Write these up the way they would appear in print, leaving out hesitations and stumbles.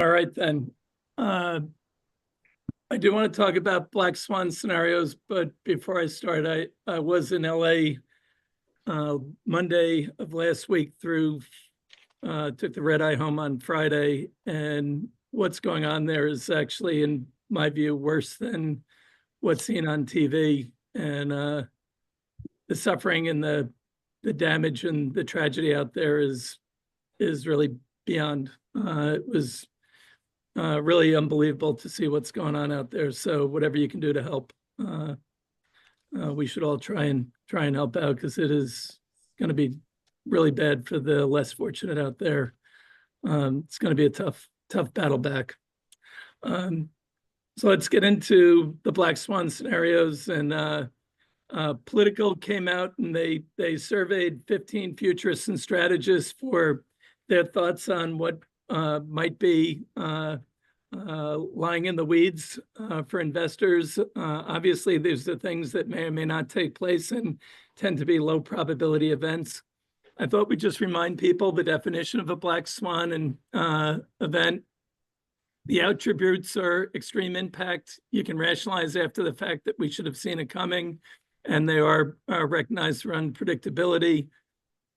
All right, then. I do want to talk about black swan scenarios, but before I start, I was in LA Monday of last week through, took the red eye home on Friday, and what's going on there is actually, in my view, worse than what's seen on TV. And the suffering and the damage and the tragedy out there is really beyond. It was really unbelievable to see what's going on out there. So whatever you can do to help, we should all try and help out, because it is going to be really bad for the less fortunate out there. It's going to be a tough battle back. So let's get into the black swan scenarios. And Political came out and they surveyed 15 futurists and strategists for their thoughts on what might be lying in the weeds for investors. Obviously, there's the things that may or may not take place and tend to be low probability events. I thought we'd just remind people the definition of a black swan and event. The attributes are extreme impact. You can rationalize after the fact that we should have seen it coming, and they are recognized for unpredictability.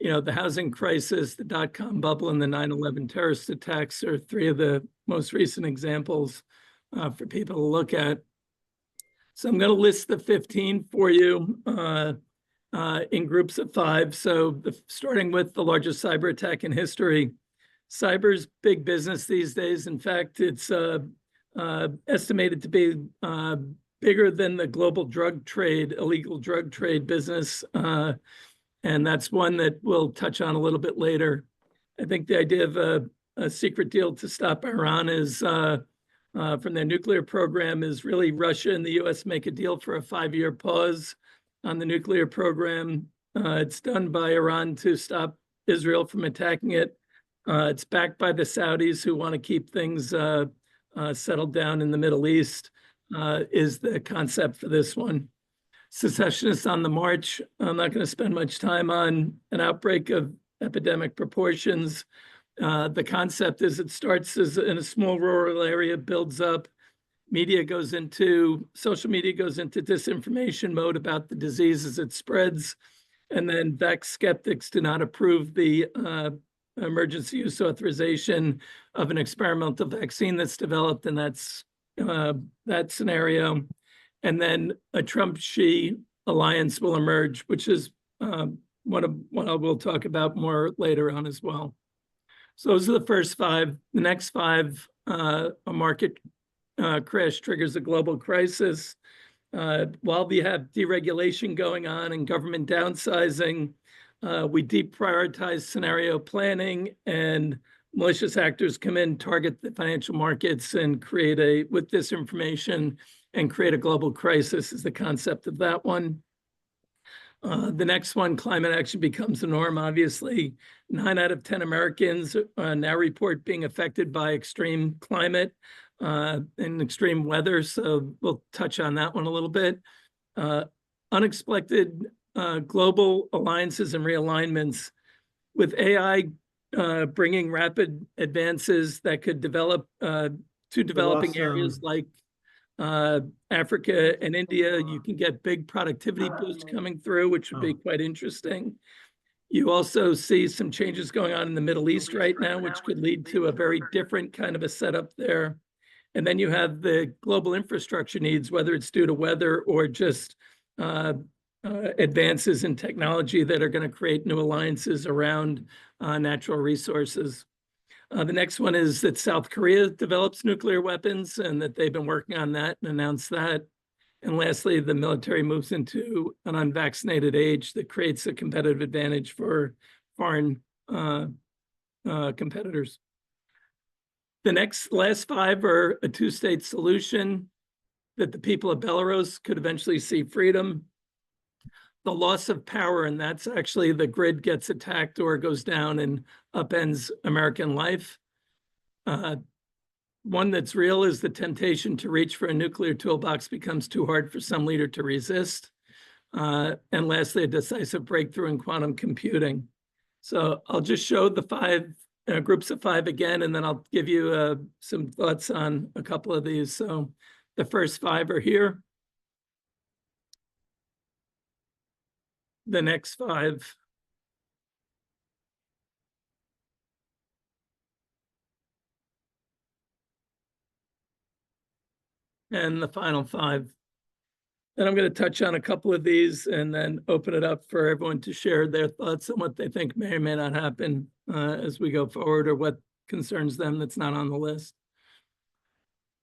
You know, the housing crisis, the dot-com bubble, and the 9/11 terrorist attacks are three of the most recent examples for people to look at. So I'm going to list the 15 for you in groups of 5. So starting with the largest cyber attack in history. Cyber's big business these days. In fact, it's estimated to be bigger than the global drug trade, illegal drug trade business. And that's one that we'll touch on a little bit later. I think the idea of a secret deal to stop Iran is from their nuclear program is really Russia and the US make a deal for a 5-year pause on the nuclear program. It's done by Iran to stop Israel from attacking it. It's backed by the Saudis, who want to keep things settled down in the Middle East, is the concept for this one. Secessionists on the march. I'm not going to spend much time on an outbreak of epidemic proportions. The concept is it starts as in a small rural area, builds up. Social media goes into disinformation mode about the disease as it spreads. And then vax skeptics do not approve the emergency use authorization of an experimental vaccine that's developed, and that's that scenario. And then a Trump-Xi alliance will emerge, which is what I will talk about more later on as well. So those are the first 5. The next 5, a market crash triggers a global crisis. While we have deregulation going on and government downsizing, we deprioritize scenario planning, and malicious actors come in, target the financial markets, and create with disinformation and create a global crisis is the concept of that one. The next one, climate action becomes the norm. Obviously, 9 out of 10 Americans now report being affected by extreme climate and extreme weather. So we'll touch on that one a little bit. Unexpected global alliances and realignments. With AI bringing rapid advances that could develop to developing areas like Africa and India, you can get big productivity boosts coming through, which would be quite interesting. You also see some changes going on in the Middle East right now, which could lead to a very different kind of a setup there. And then you have the global infrastructure needs, whether it's due to weather or just advances in technology that are going to create new alliances around natural resources. The next one is that South Korea develops nuclear weapons, and that they've been working on that and announced that. And lastly, the military moves into an unvaccinated age that creates a competitive advantage for foreign competitors. The last 5 are a 2-state solution, that the people of Belarus could eventually see freedom. The loss of power, and that's actually the grid gets attacked or goes down and upends American life. One that's real is the temptation to reach for a nuclear toolbox becomes too hard for some leader to resist. And lastly, a decisive breakthrough in quantum computing. So I'll just show the 5 groups of 5 again, and then I'll give you some thoughts on a couple of these. So the first 5 are here. The next 5. And the final 5. And I'm going to touch on a couple of these and then open it up for everyone to share their thoughts on what they think may or may not happen as we go forward, or what concerns them that's not on the list.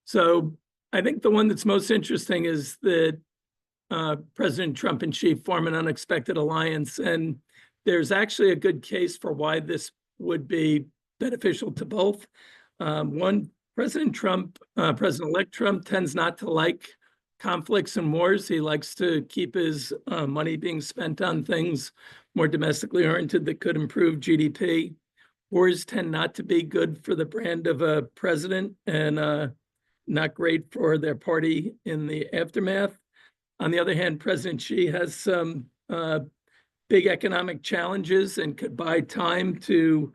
So I think the one that's most interesting is that President Trump and Xi form an unexpected alliance. And there's actually a good case for why this would be beneficial to both. One, President-elect Trump tends not to like conflicts and wars. He likes to keep his money being spent on things more domestically oriented that could improve GDP. Wars tend not to be good for the brand of a president, and not great for their party in the aftermath. On the other hand, President Xi has some big economic challenges and could buy time to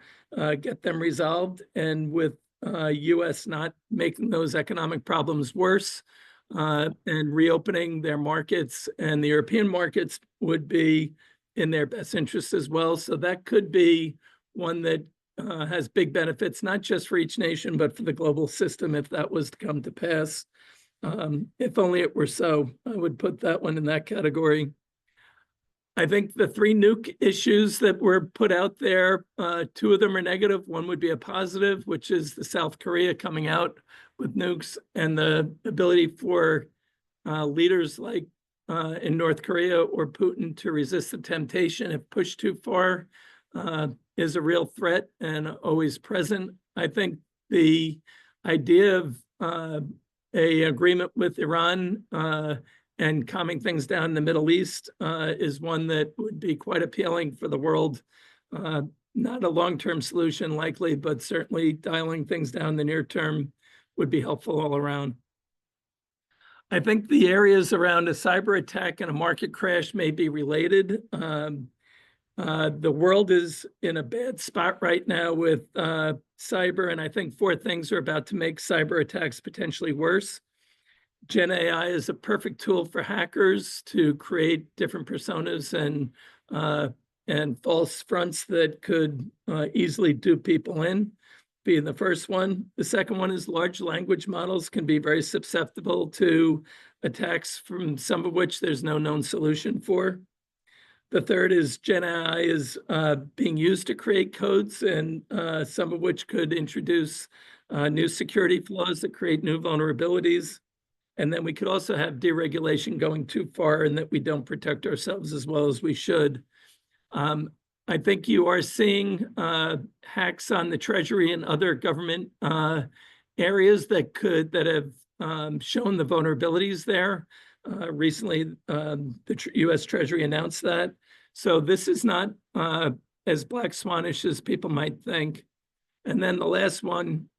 get them resolved. And with U.S. not making those economic problems worse, and reopening their markets and the European markets would be in their best interest as well. So that could be one that has big benefits, not just for each nation, but for the global system if that was to come to pass. If only it were so. I would put that one in that category. I think the 3 nuke issues that were put out there, 2 of them are negative. One would be a positive, which is the South Korea coming out with nukes, and the ability for leaders like in North Korea or Putin to resist the temptation if pushed too far is a real threat and always present. I think the idea of a agreement with Iran and calming things down in the Middle East is one that would be quite appealing for the world. Not a long-term solution likely, but certainly dialing things down in the near term would be helpful all around. I think the areas around a cyber attack and a market crash may be related. The world is in a bad spot right now with cyber, and I think 4 things are about to make cyber attacks potentially worse. Gen AI is a perfect tool for hackers to create different personas and false fronts that could easily dupe people in, being the first one. The second one is large language models can be very susceptible to attacks, from some of which there's no known solution for. The third is Gen AI is being used to create codes, and some of which could introduce new security flaws that create new vulnerabilities. And then we could also have deregulation going too far and that we don't protect ourselves as well as we should. I think you are seeing hacks on the Treasury and other government areas that have shown the vulnerabilities there. Recently, the U.S. Treasury announced that. So this is not as black swanish as people might think. And then the last one,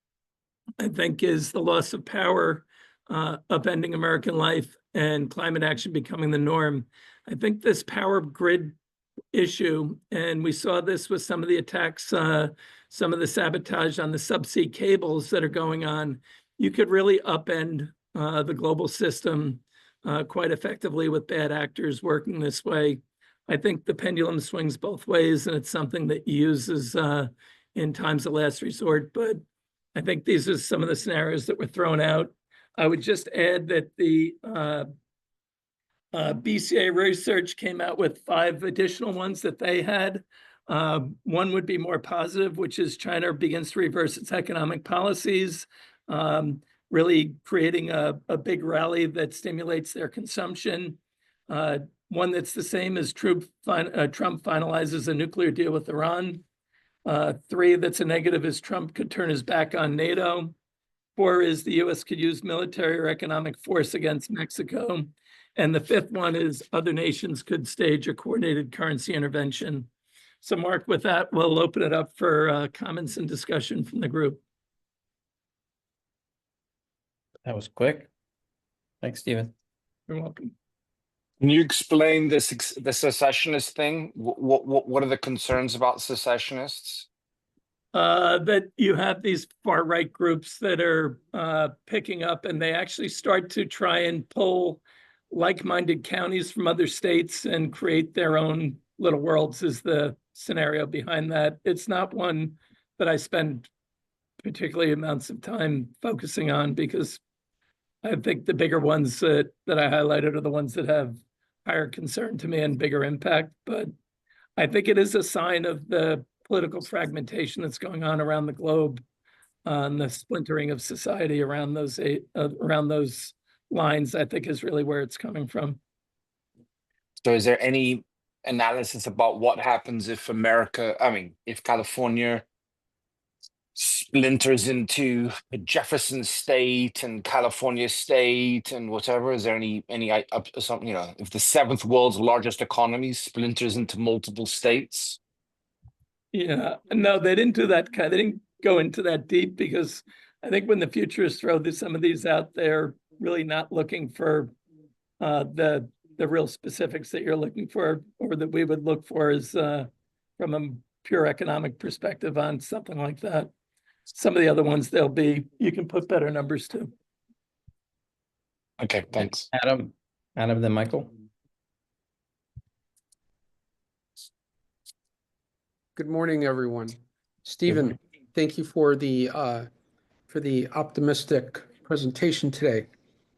I think, is the loss of power, upending American life, and climate action becoming the norm. I think this power grid issue, and we saw this with some of the attacks, some of the sabotage on the subsea cables that are going on, you could really upend the global system quite effectively with bad actors working this way. I think the pendulum swings both ways, and it's something that uses in times of last resort. But I think these are some of the scenarios that were thrown out. I would just add that the BCA research came out with 5 additional ones that they had. One would be more positive, which is China begins to reverse its economic policies, really creating a big rally that stimulates their consumption. One that's the same as Trump finalizes a nuclear deal with Iran. 3 that's a negative is Trump could turn his back on NATO. 4 is the U.S. could use military or economic force against Mexico. And the 5th one is other nations could stage a coordinated currency intervention. So Mark, with that, we'll open it up for comments and discussion from the group. That was quick. Thanks, Stephen. You're welcome. Can you explain the secessionist thing? What are the concerns about secessionists? that you have these far right groups that are picking up, and they actually start to try and pull like-minded counties from other states and create their own little worlds is the scenario behind that. It's not one that I spend particularly amounts of time focusing on, because I think the bigger ones that I highlighted are the ones that have higher concern to me and bigger impact. But I think it is a sign of the political fragmentation that's going on around the globe, and the splintering of society around those lines, I think, is really where it's coming from. So is there any analysis about what happens if if California splinters into Jefferson State and California State and whatever? Is there any something, if the seventh world's largest economy splinters into multiple states? Yeah, no, they didn't do that they didn't go into that deep, because I think when the futurists throw some of these out, they're really not looking for the real specifics that you're looking for, or that we would look for as from a pure economic perspective on something like that. Some of the other ones, you can put better numbers to. Okay, thanks. Adam, then Michael. Good morning, everyone. Stephen, thank you for the optimistic presentation today.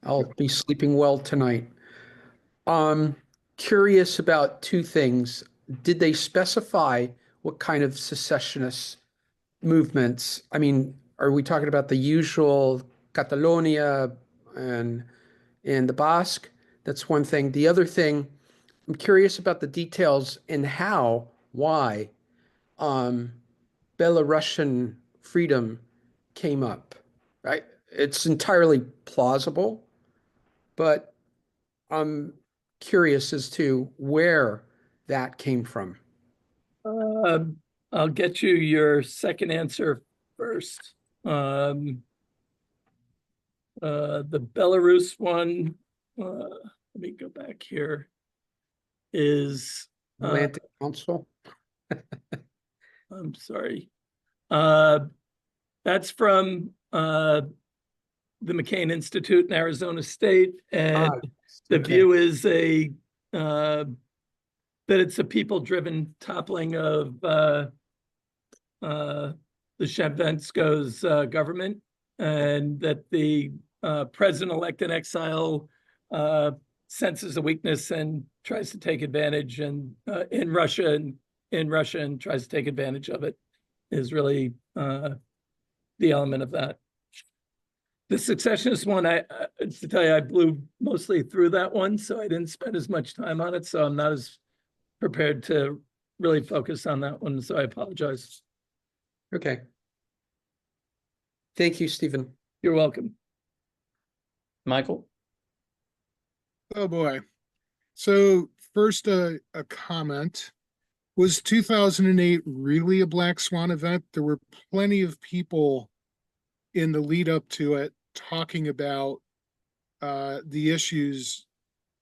I'll be sleeping well tonight. Curious about two things. Did they specify what kind of secessionist movements? I mean, are we talking about the usual Catalonia and the Basque? That's one thing. The other thing, I'm curious about the details and why Belarusian freedom came up. Right? It's entirely plausible, but I'm curious as to where that came from. I'll get you your second answer first. The Belarus one, let me go back here, is Atlantic Council. I'm sorry. That's from the McCain Institute in Arizona State, and the view is that it's a people-driven toppling of the Shevchenko's government, and that the president-elect in exile senses a weakness and tries to take advantage, and in Russia and tries to take advantage of it, is really the element of that. The secessionist one, to tell you, I blew mostly through that one, so I didn't spend as much time on it, so I'm not as prepared to really focus on that one, so I apologize. Okay. Thank you, Stephen. You're welcome. Michael? Oh boy. So first, a comment. Was 2008 really a black swan event? There were plenty of people in the lead up to it talking about the issues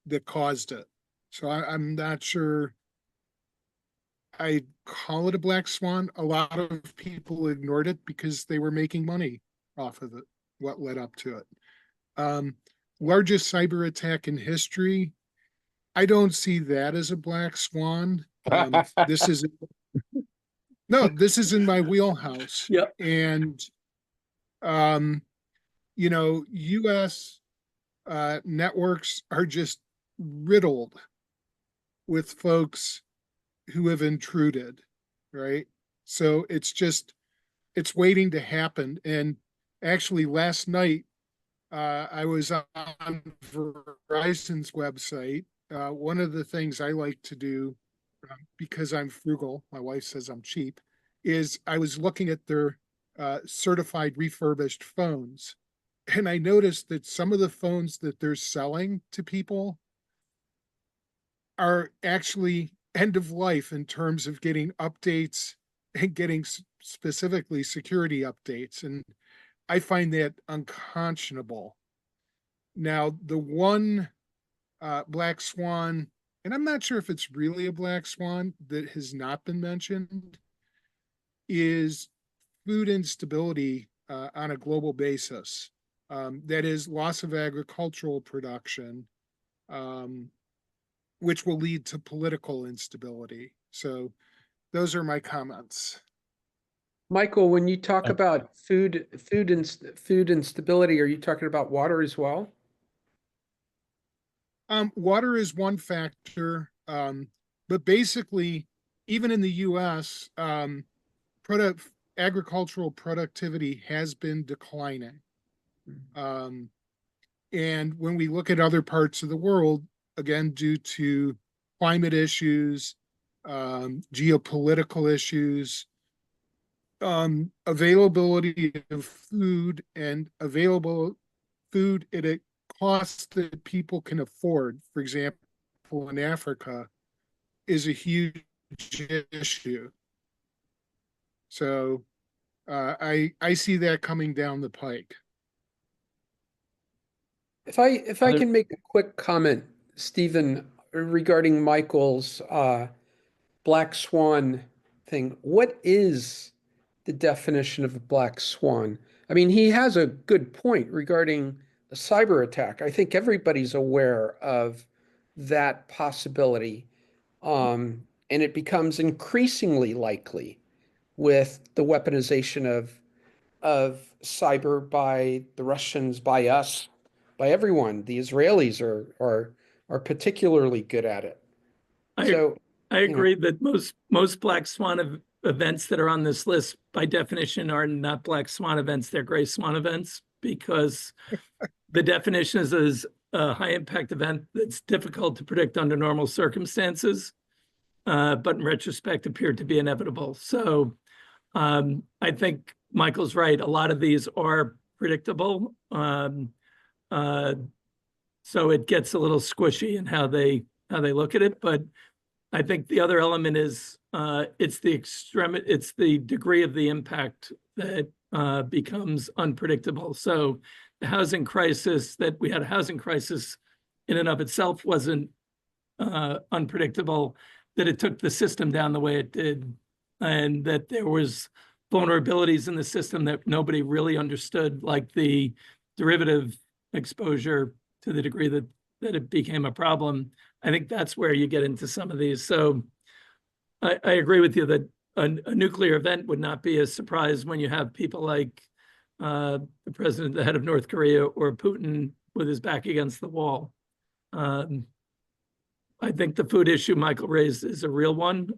that caused it. So I'm not sure I'd call it a black swan. A lot of people ignored it because they were making money off of it, what led up to it. Largest cyber attack in history. I don't see that as a black swan. This is in my wheelhouse. Yep. And US networks are just riddled with folks who have intruded, right? So it's waiting to happen. And actually last night, I was on Verizon's website. One of the things I like to do, because I'm frugal, my wife says I'm cheap, is I was looking at their certified refurbished phones. And I noticed that some of the phones that they're selling to people are actually end of life in terms of getting updates and getting specifically security updates. And I find that unconscionable. Now, the one black swan, and I'm not sure if it's really a black swan that has not been mentioned, is food instability on a global basis. That is loss of agricultural production, which will lead to political instability. So those are my comments. Michael, when you talk Uh, about food instability, are you talking about water as well? Water is one factor, but basically, even in the U.S., agricultural productivity has been declining. And when we look at other parts of the world, again, due to climate issues, geopolitical issues, availability of food and available food at a cost that people can afford, for example, in Africa, is a huge issue. So I see that coming down the pike. If I Other- can make a quick comment, Stephen, regarding Michael's black swan thing, what is the definition of a black swan? I mean, he has a good point regarding a cyber attack. I think everybody's aware of that possibility. And it becomes increasingly likely with the weaponization of cyber by the Russians, by us, by everyone. The Israelis are particularly good at it. I So, I you know, agree that most black swan events that are on this list by definition are not black swan events, they're gray swan events, because the definition is a high impact event that's difficult to predict under normal circumstances, but in retrospect appeared to be inevitable. So I think Michael's right. A lot of these are predictable. So it gets a little squishy in how they look at it. But I think the other element is it's the degree of the impact that becomes unpredictable. So the housing crisis that we had, a housing crisis in and of itself wasn't unpredictable, that it took the system down the way it did, and that there was vulnerabilities in the system that nobody really understood, like the derivative exposure to the degree that it became a problem. I think that's where you get into some of these. So I agree with you that a nuclear event would not be a surprise when you have people like the president, the head of North Korea, or Putin with his back against the wall. I think the food issue Michael raised is a real one.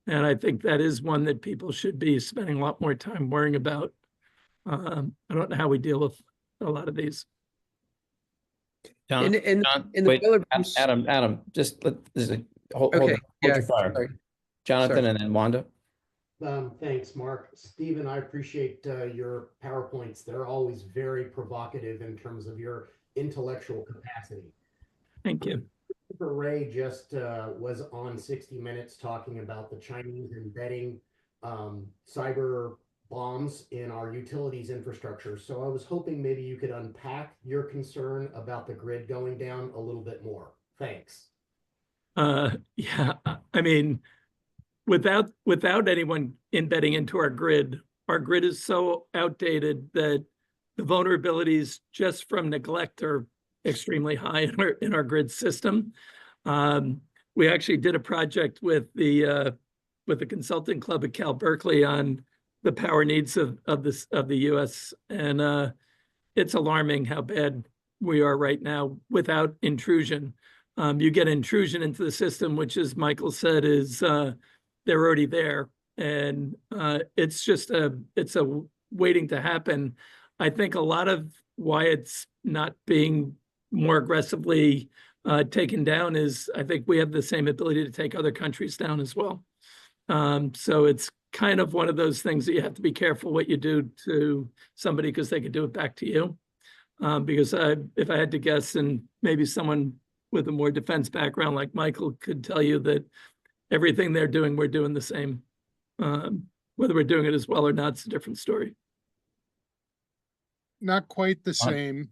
And I think that is one that people should be spending a lot more time worrying about. I don't know how we deal with a lot of these. John, in John, in the wait, Belarus. Adam, just hold Okay, your yeah, fire. sorry. Jonathan Sorry. and then Wanda. Thanks, Mark. Stephen, I appreciate your PowerPoints. They're always very provocative in terms of your intellectual capacity. Thank you. Christopher Wray just was on 60 Minutes talking about the Chinese embedding cyber bombs in our utilities infrastructure. So I was hoping maybe you could unpack your concern about the grid going down a little bit more. Thanks. Yeah, I mean, without anyone embedding into our grid is so outdated that the vulnerabilities just from neglect are extremely high in our grid system. We actually did a project with the consulting club at Cal Berkeley on the power needs of the U.S. and it's alarming how bad we are right now without intrusion. You get intrusion into the system, which, as Michael said, is they're already there, and it's a waiting to happen. I think a lot of why it's not being more aggressively taken down is I think we have the same ability to take other countries down as well. So it's kind of one of those things that you have to be careful what you do to somebody because they could do it back to you. Because if I had to guess, and maybe someone with a more defense background like Michael could tell you that everything they're doing, we're doing the same. Whether we're doing it as well or not, it's a different story. Not quite the same.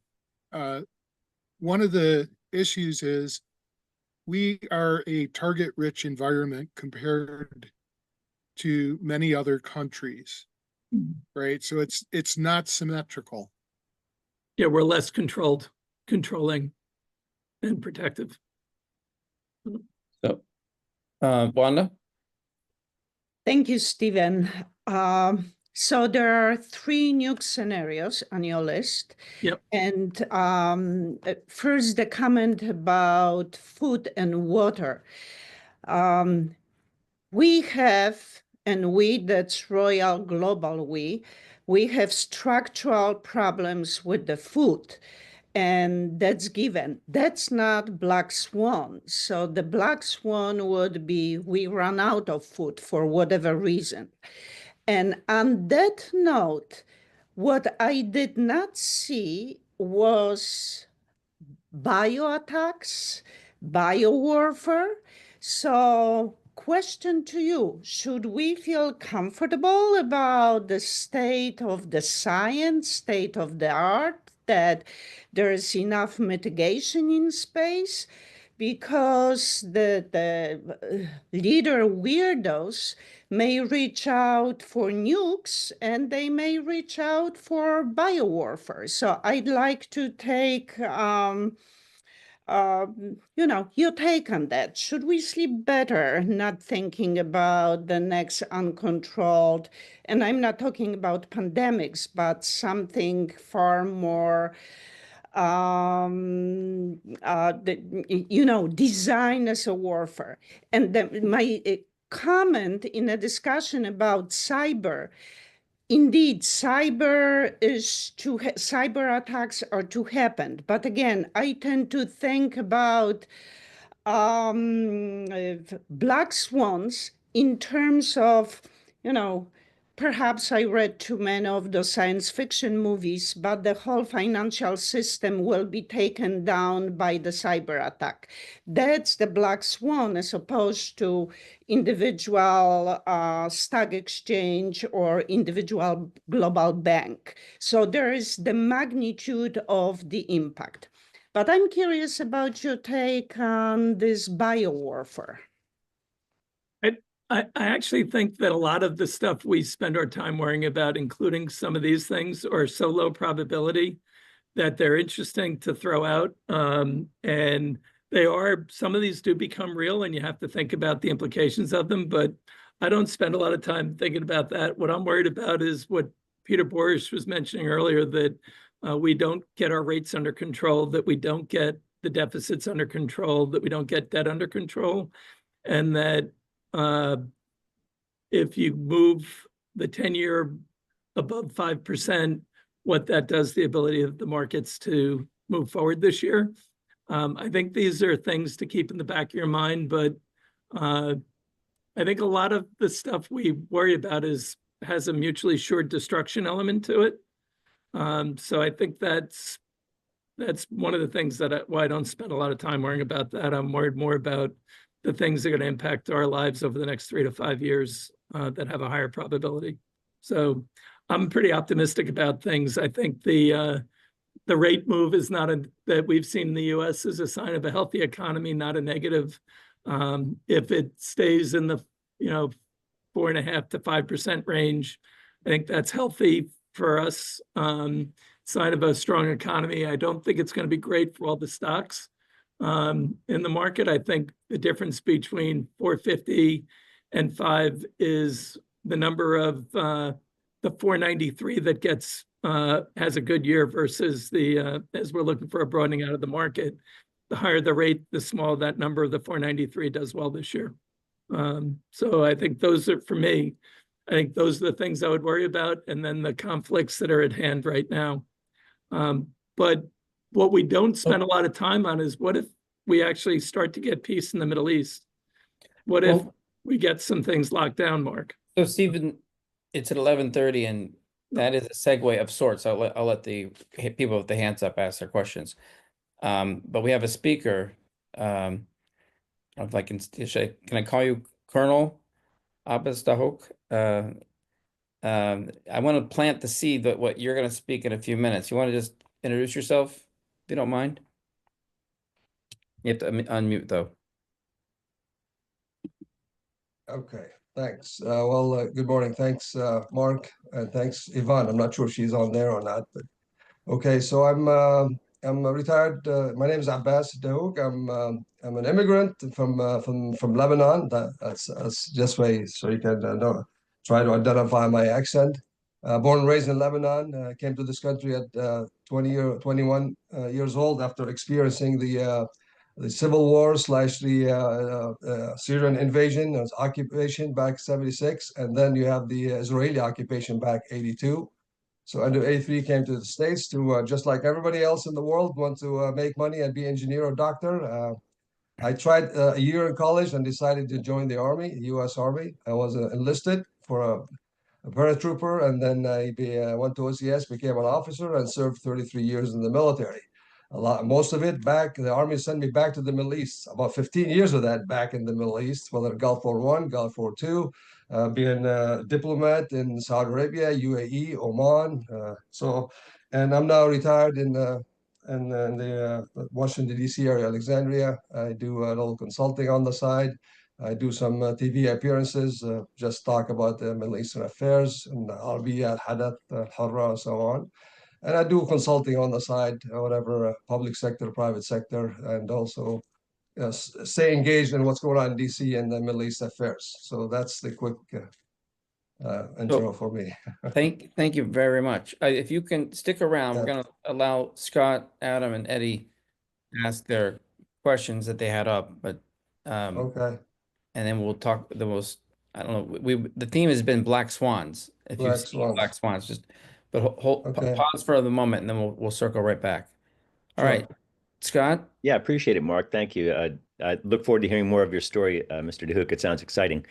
One of the issues is we are a target-rich environment compared to many other countries, Mhm. right? So it's not symmetrical. Yeah, we're less controlling and protective. So, Wanda? Thank you, Stephen. So there are 3 nuke scenarios on your list. Yep. And first, the comment about food and water. We have, and we, that's Royal Global, we have structural problems with the food. And that's given. That's not black swan. So the black swan would be we run out of food for whatever reason. And on that note, what I did not see was bioattacks, biowarfare. So, question to you, should we feel comfortable about the state of the science, state of the art, that there is enough mitigation in space? Because the leader weirdos may reach out for nukes and they may reach out for biowarfare. So I'd like to take your take on that. Should we sleep better not thinking about the next uncontrolled, and I'm not talking about pandemics, but something far more, design as a warfare. And my comment in a discussion about cyber, indeed, cyber attacks are to happen. But again, I tend to think about black swans in terms of, perhaps I read too many of the science fiction movies, but the whole financial system will be taken down by the cyber attack. That's the black swan as opposed to individual stock exchange or individual global bank. So there is the magnitude of the impact. But I'm curious about your take on this biowarfare. I actually think that a lot of the stuff we spend our time worrying about, including some of these things, are so low probability that they're interesting to throw out. And some of these do become real and you have to think about the implications of them, but I don't spend a lot of time thinking about that. What I'm worried about is what Peter Boris was mentioning earlier, that we don't get our rates under control, that we don't get the deficits under control, that we don't get debt under control, and that if you move the 10-year above 5%, what that does to the ability of the markets to move forward this year. I think these are things to keep in the back of your mind, but I think a lot of the stuff we worry about has a mutually assured destruction element to it. So I think that's one of the things why I don't spend a lot of time worrying about that. I'm worried more about the things that are going to impact our lives over the next 3 to 5 years that have a higher probability. So I'm pretty optimistic about things. I think the rate move is that we've seen in the U.S. is a sign of a healthy economy, not a negative. If it stays in the 4.5% to 5% range, I think that's healthy for us. Sign of a strong economy. I don't think it's going to be great for all the stocks in the market. I think the difference between 450 and 5 is the number of the 493 that has a good year versus as we're looking for a broadening out of the market. The higher the rate, the smaller that number of the 493 does well this year. So I think those are, for me, I think those are the things I would worry about, and then the conflicts that are at hand right now. But what we don't spend a lot of time on is what if we actually start to get peace in the Middle East? What if we get some things locked down, Mark? So Stephen, it's at 11:30 and that is a segue of sorts. I'll let the people with the hands up ask their questions. But we have a speaker. If I can I call you Colonel Abastahok? I want to plant the seed that what you're going to speak in a few minutes. You want to just introduce yourself, if you don't mind? You have to unmute though. Okay. Thanks. Good morning. Thanks, Mark, and thanks, Yvonne. I'm not sure if she's on there or not, but okay. So I'm a retired. My name is Abbas Dahouk. I'm an immigrant from Lebanon. That's just way so you can know, try to identify my accent. Born and raised in Lebanon. Came to this country at 21 years old after experiencing the civil war slash the Syrian invasion, occupation back 76, and then you have the Israeli occupation back 82. So under 83 came to the States to, just like everybody else in the world, want to make money and be engineer or doctor. I tried a year in college and decided to join the Army, the U.S. Army. I was enlisted for a paratrooper, and then I went to OCS, became an officer, and served 33 years in the military. Most of it back, the Army sent me back to the Middle East. About 15 years of that back in the Middle East, whether Gulf War I, Gulf War II, being a diplomat in Saudi Arabia, UAE, Oman. And I'm now retired in the Washington, D.C. area, Alexandria. I do a little consulting on the side. I do some TV appearances, just talk about the Middle Eastern affairs and Al-Arabiya, Al-Hadath, Al-Harra, and so on. And I do consulting on the side, whatever, public sector, private sector, and also stay engaged in what's going on in DC and the Middle East affairs. So that's the quick intro for me. Thank you very much. If you can stick around, we're going to allow Scott, Adam, and Eddie to ask their questions that they had up. But Okay. and then we'll talk. I don't know. The theme has been black swans. If you see black swans, pause for the moment, and then we'll circle right back. All right, Scott. Yeah, appreciate it, Mark. Thank you. I look forward to hearing more of your story, Mr. Dahouk. It sounds exciting.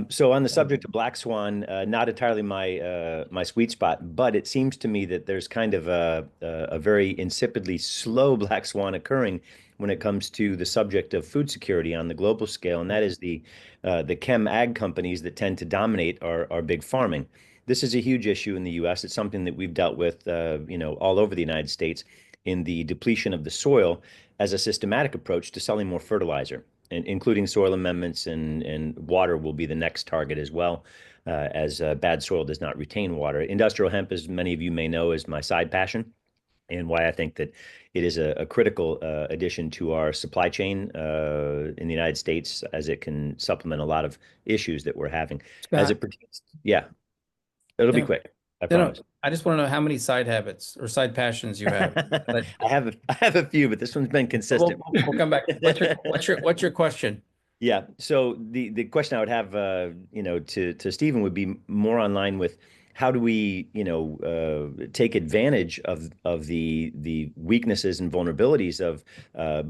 So on the subject of black swan, not entirely my sweet spot, but it seems to me that there's kind of a very insipidly slow black swan occurring when it comes to the subject of food security on the global scale, and that is the chem ag companies that tend to dominate our big farming. This is a huge issue in the U.S. It's something that we've dealt with, all over the United States in the depletion of the soil as a systematic approach to selling more fertilizer, and including soil amendments, and water will be the next target as well, as bad soil does not retain water. Industrial hemp, as many of you may know, is my side passion, and why I think that it is a critical addition to our supply chain in the United States, as it can supplement a lot of issues that we're having. Scott, as it pertains, it'll be quick. I promise. I just want to know how many side habits or side passions you have. I have a few, but this one's been consistent. We'll come back. What's your question? Yeah. So the question I would have, to Stephen would be more online with how do we, take advantage of the weaknesses and vulnerabilities of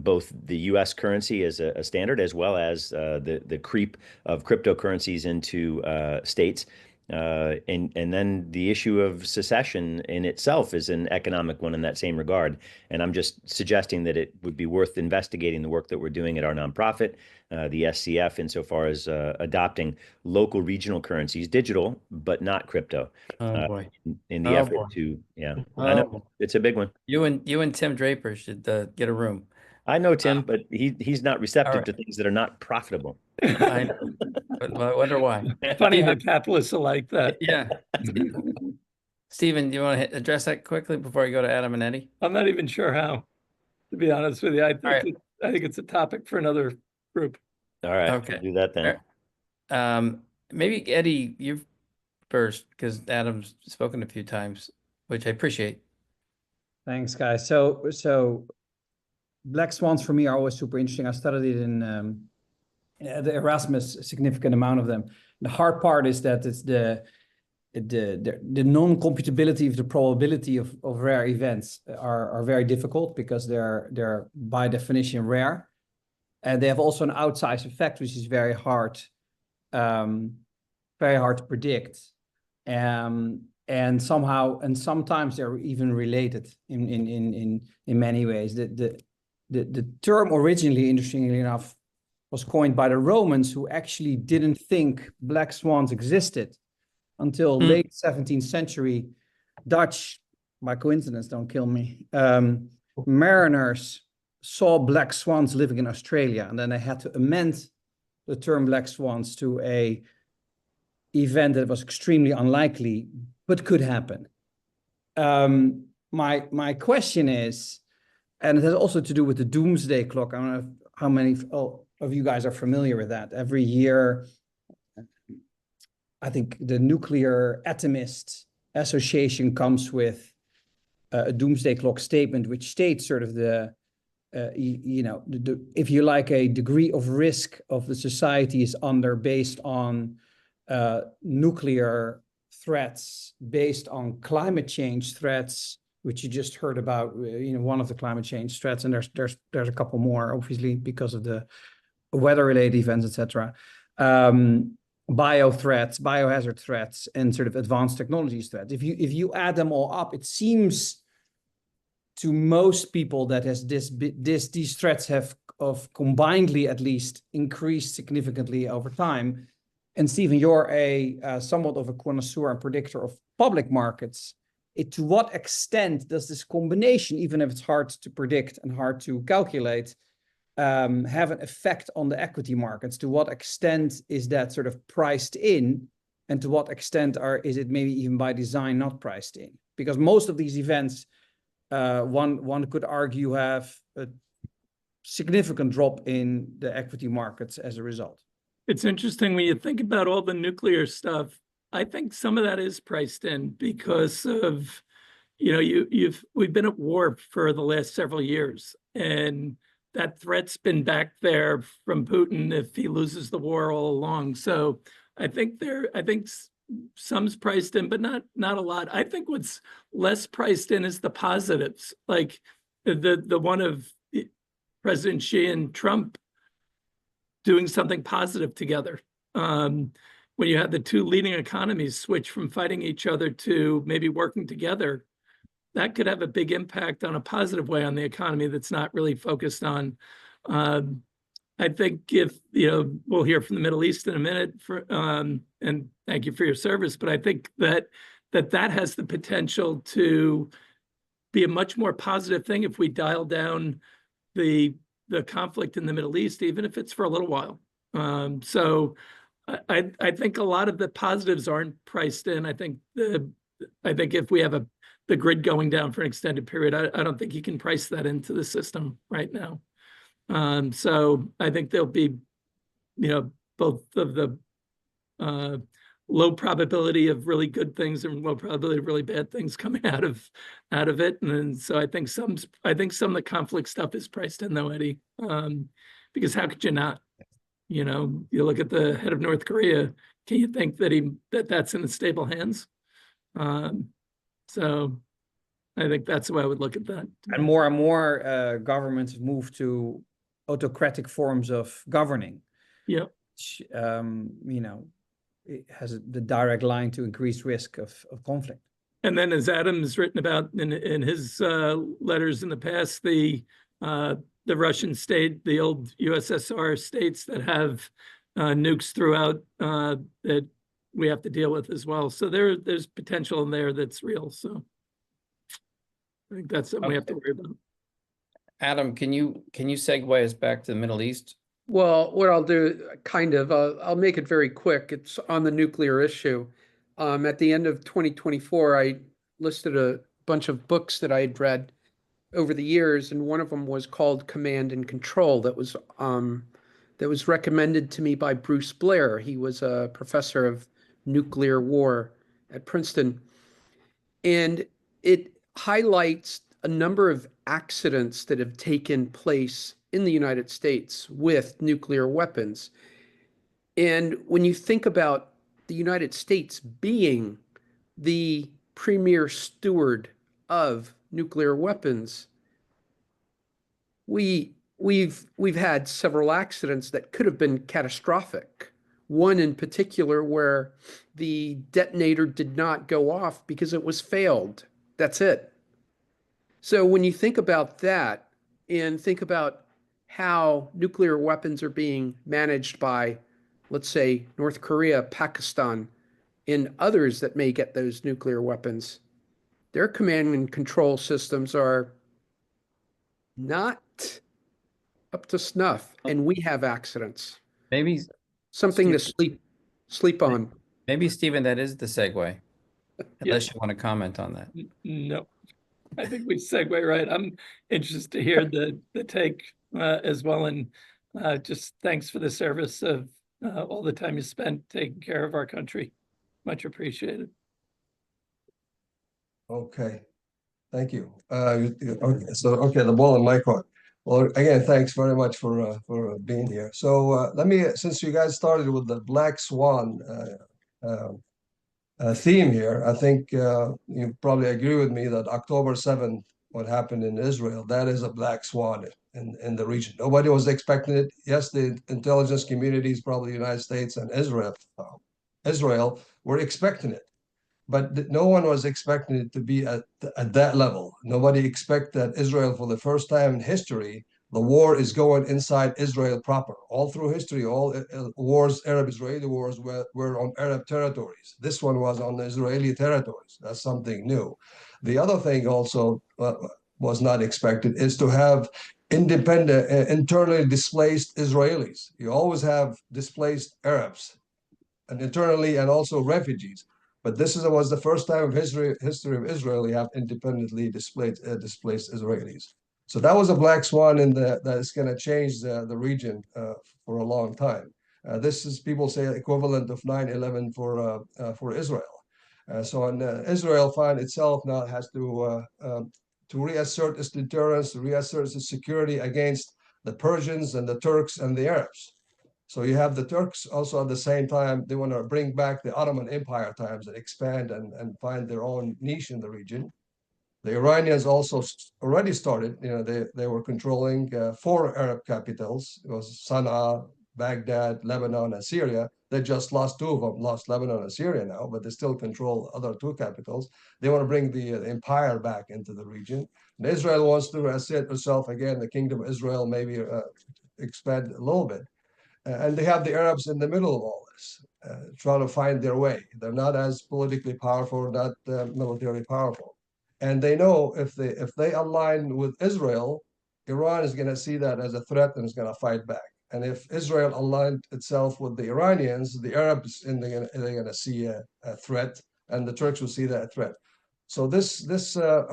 both the U.S. currency as a standard, as well as the creep of cryptocurrencies into states. And then the issue of secession in itself is an economic one in that same regard. And I'm just suggesting that it would be worth investigating the work that we're doing at our nonprofit, the SCF, insofar as adopting local regional currencies, digital, but not crypto. Oh boy! In the effort to, I know it's a big one. You and Tim Draper should get a room. I know Tim, but he's not receptive to things that are not profitable. I know, but I wonder why. Funny how capitalists are like that. Yeah. Stephen, do you want to address that quickly before I go to Adam and Eddie? I'm not even sure how, to be honest with you. I think it's a topic for another group. All right. Okay. We'll do that then. Maybe Eddie, you first, because Adam's spoken a few times, which I appreciate. Thanks, guys. So black swans for me are always super interesting. I studied it in the Erasmus, a significant amount of them. The hard part is that it's the non-computability of the probability of rare events are very difficult, because they're by definition rare, and they have also an outsized effect, which is very hard to predict. And sometimes they're even related in many ways. The term originally, interestingly enough, was coined by the Romans, who actually didn't think black swans existed until late 17th century. Dutch, by coincidence, don't kill me, mariners saw black swans living in Australia, and then they had to amend the term black swans to a event that was extremely unlikely, but could happen. My question is, and it has also to do with the doomsday clock. I don't know how many of you guys are familiar with that. Every year, I think the Nuclear Atomist Association comes with a doomsday clock statement, which states sort of if you like, a degree of risk of the society is under based on nuclear threats, based on climate change threats, which you just heard about, one of the climate change threats, and there's a couple more, obviously, because of the weather-related events, etc. Bio threats, biohazard threats, and sort of advanced technologies threats. If you add them all up, it seems to most people that these threats have combinedly at least increased significantly over time. And Stephen, you're somewhat of a connoisseur and predictor of public markets. To what extent does this combination, even if it's hard to predict and hard to calculate, have an effect on the equity markets? To what extent is that sort of priced in, and to what extent is it maybe even by design not priced in? Because most of these events, one could argue, have a significant drop in the equity markets as a result. It's interesting when you think about all the nuclear stuff. I think some of that is priced in because of, we've been at war for the last several years, and that threat's been back there from Putin if he loses the war all along. So I think some's priced in, but not a lot. I think what's less priced in is the positives, like the one of President Xi and Trump doing something positive together. When you have the two leading economies switch from fighting each other to maybe working together, that could have a big impact on a positive way on the economy that's not really focused on. I think we'll hear from the Middle East in a minute, and thank you for your service, but I think that has the potential to be a much more positive thing if we dial down the conflict in the Middle East, even if it's for a little while. So I think a lot of the positives aren't priced in. I think if we have the grid going down for an extended period, I don't think you can price that into the system right now. So I think there'll be, both of the low probability of really good things and low probability of really bad things coming out of it. And then, so I think some of the conflict stuff is priced in, though, Eddie, because how could you not? You look at the head of North Korea. Can you think that's in stable hands? So I think that's the way I would look at that. And more governments move to autocratic forms of governing. Yeah. Which, it has the direct line to increased risk of conflict. And then, as Adam's written about in his letters in the past, the Russian state, the old USSR states that have nukes throughout that we have to deal with as well. So there's potential in there that's real. So I think that's something we have to worry about. Adam, can you segue us back to the Middle East? Well, what I'll do, I'll make it very quick. It's on the nuclear issue. At the end of 2024, I listed a bunch of books that I had read over the years, and one of them was called Command and Control. That was recommended to me by Bruce Blair. He was a professor of nuclear war at Princeton, and it highlights a number of accidents that have taken place in the United States with nuclear weapons. And when you think about the United States being the premier steward of nuclear weapons, we've had several accidents that could have been catastrophic. One in particular where the detonator did not go off because it was failed. That's it. So when you think about that and think about how nuclear weapons are being managed by, let's say, North Korea, Pakistan, and others that may get those nuclear weapons, their command and control systems are not up to snuff, and we have accidents. Maybe something to sleep on. Maybe, Stephen, that is the segue, Yeah. unless you want to comment on that. No, I think we segue right. I'm interested to hear the take as well, and just thanks for the service of all the time you spent taking care of our country. Much appreciated. Okay, thank you. Okay, so okay, the ball in my court. Well, again, thanks very much for being here. So let me, since you guys started with the Black Swan theme here, I think you probably agree with me that October 7th, what happened in Israel, that is a black swan in the region. Nobody was expecting it. Yes, the intelligence communities, probably the United States and Israel were expecting it, but no one was expecting it to be at that level. Nobody expected that Israel, for the first time in history, the war is going inside Israel proper. All through history, all wars, Arab-Israeli wars, were on Arab territories. This one was on Israeli territories. That's something new. The other thing also was not expected is to have independent, internally displaced Israelis. You always have displaced Arabs, and internally, and also refugees. But this was the first time in history of Israel you have independently displaced Israelis. So that was a black swan that is going to change the region for a long time. This is, people say, equivalent of 9/11 for Israel. So Israel find itself now has to reassert its deterrence, reassert its security against the Persians and the Turks and the Arabs. So you have the Turks also at the same time, they want to bring back the Ottoman Empire times and expand and find their own niche in the region. The Iranians also already started, they were controlling 4 Arab capitals. It was Sana'a, Baghdad, Lebanon, and Syria. They just lost 2 of them, lost Lebanon and Syria now, but they still control other 2 capitals. They want to bring the empire back into the region. And Israel wants to assert itself again, the Kingdom of Israel, maybe expand a little bit. And they have the Arabs in the middle of all this, trying to find their way. They're not as politically powerful, not militarily powerful. And they know if they align with Israel, Iran is going to see that as a threat and is going to fight back. And if Israel aligned itself with the Iranians, the Arabs they're going to see a threat, and the Turks will see that threat. So this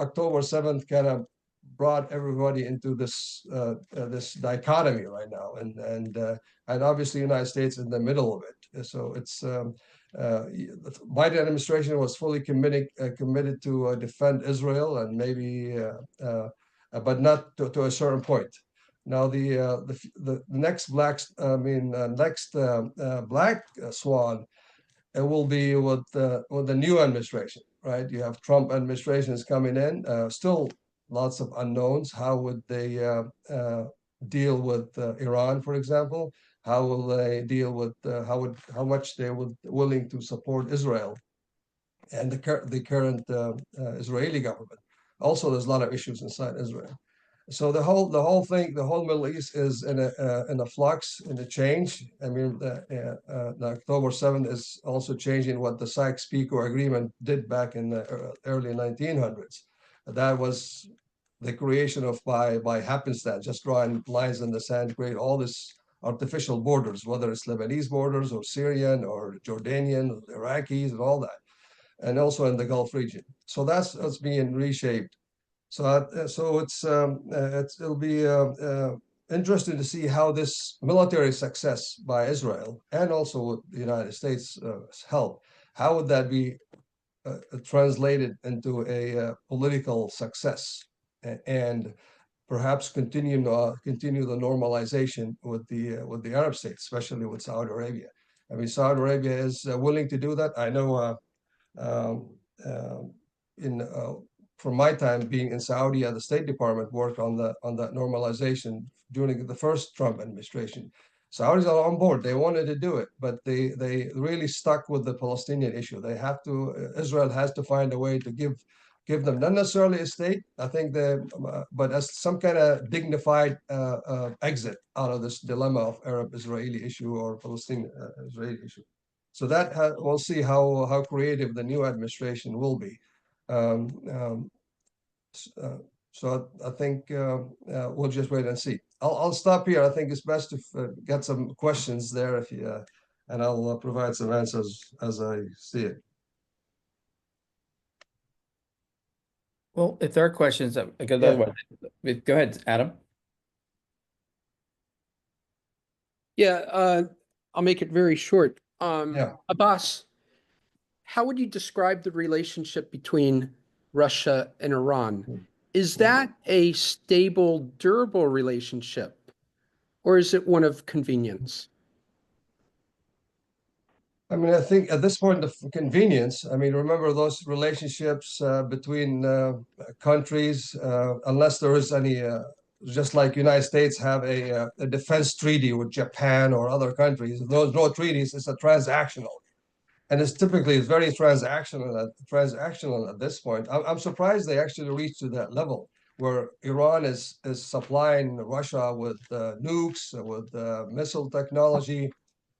October 7th kind of brought everybody into this dichotomy right now, and obviously the United States in the middle of it. So it's the Biden administration was fully committed to defend Israel, and maybe, but not to a certain point. Now the next black swan, it will be with the new administration, right? You have Trump administration is coming in, still lots of unknowns. How would they deal with Iran, for example? How will they deal with how much they would willing to support Israel and the current Israeli government? Also, there's a lot of issues inside Israel. So the whole thing, the whole Middle East is in a flux, in a change. I mean, the October 7th is also changing what the Sykes-Picot Agreement did back in the early 1900s. That was the creation of by happenstance, just drawing lines in the sand, create all this artificial borders, whether it's Lebanese borders or Syrian or Jordanian, or Iraqis, and all that, and also in the Gulf region. So that's being reshaped. So it'll be interesting to see how this military success by Israel and also with the United States help, how would that be translated into a political success, and perhaps continue the normalization with the Arab states, especially with Saudi Arabia. I mean, Saudi Arabia is willing to do that. I know from my time being in Saudi, the State Department worked on that normalization during the first Trump administration. Saudis are on board. They wanted to do it, but they really stuck with the Palestinian issue. Israel has to find a way to give them not necessarily a state, I think, but as some kind of dignified exit out of this dilemma of Arab-Israeli issue or Palestinian-Israeli issue. So that we'll see how creative the new administration will be. So I think we'll just wait and see. I'll stop here. I think it's best to get some questions there if you and I'll provide some answers as I see it. Well, if there are questions, because Yeah. otherwise, go ahead, Adam. Yeah, I'll make it very short. Yeah. Abbas, how would you describe the relationship between Russia and Iran? Is that a stable, durable relationship, or is it one of convenience? I mean, I think at this point of convenience, I mean, remember those relationships between countries, unless there is any, just like United States have a defense treaty with Japan or other countries, those no treaties, it's a transactional. And it's typically very transactional at this point. I'm surprised they actually reached to that level where Iran is supplying Russia with nukes, with missile technology,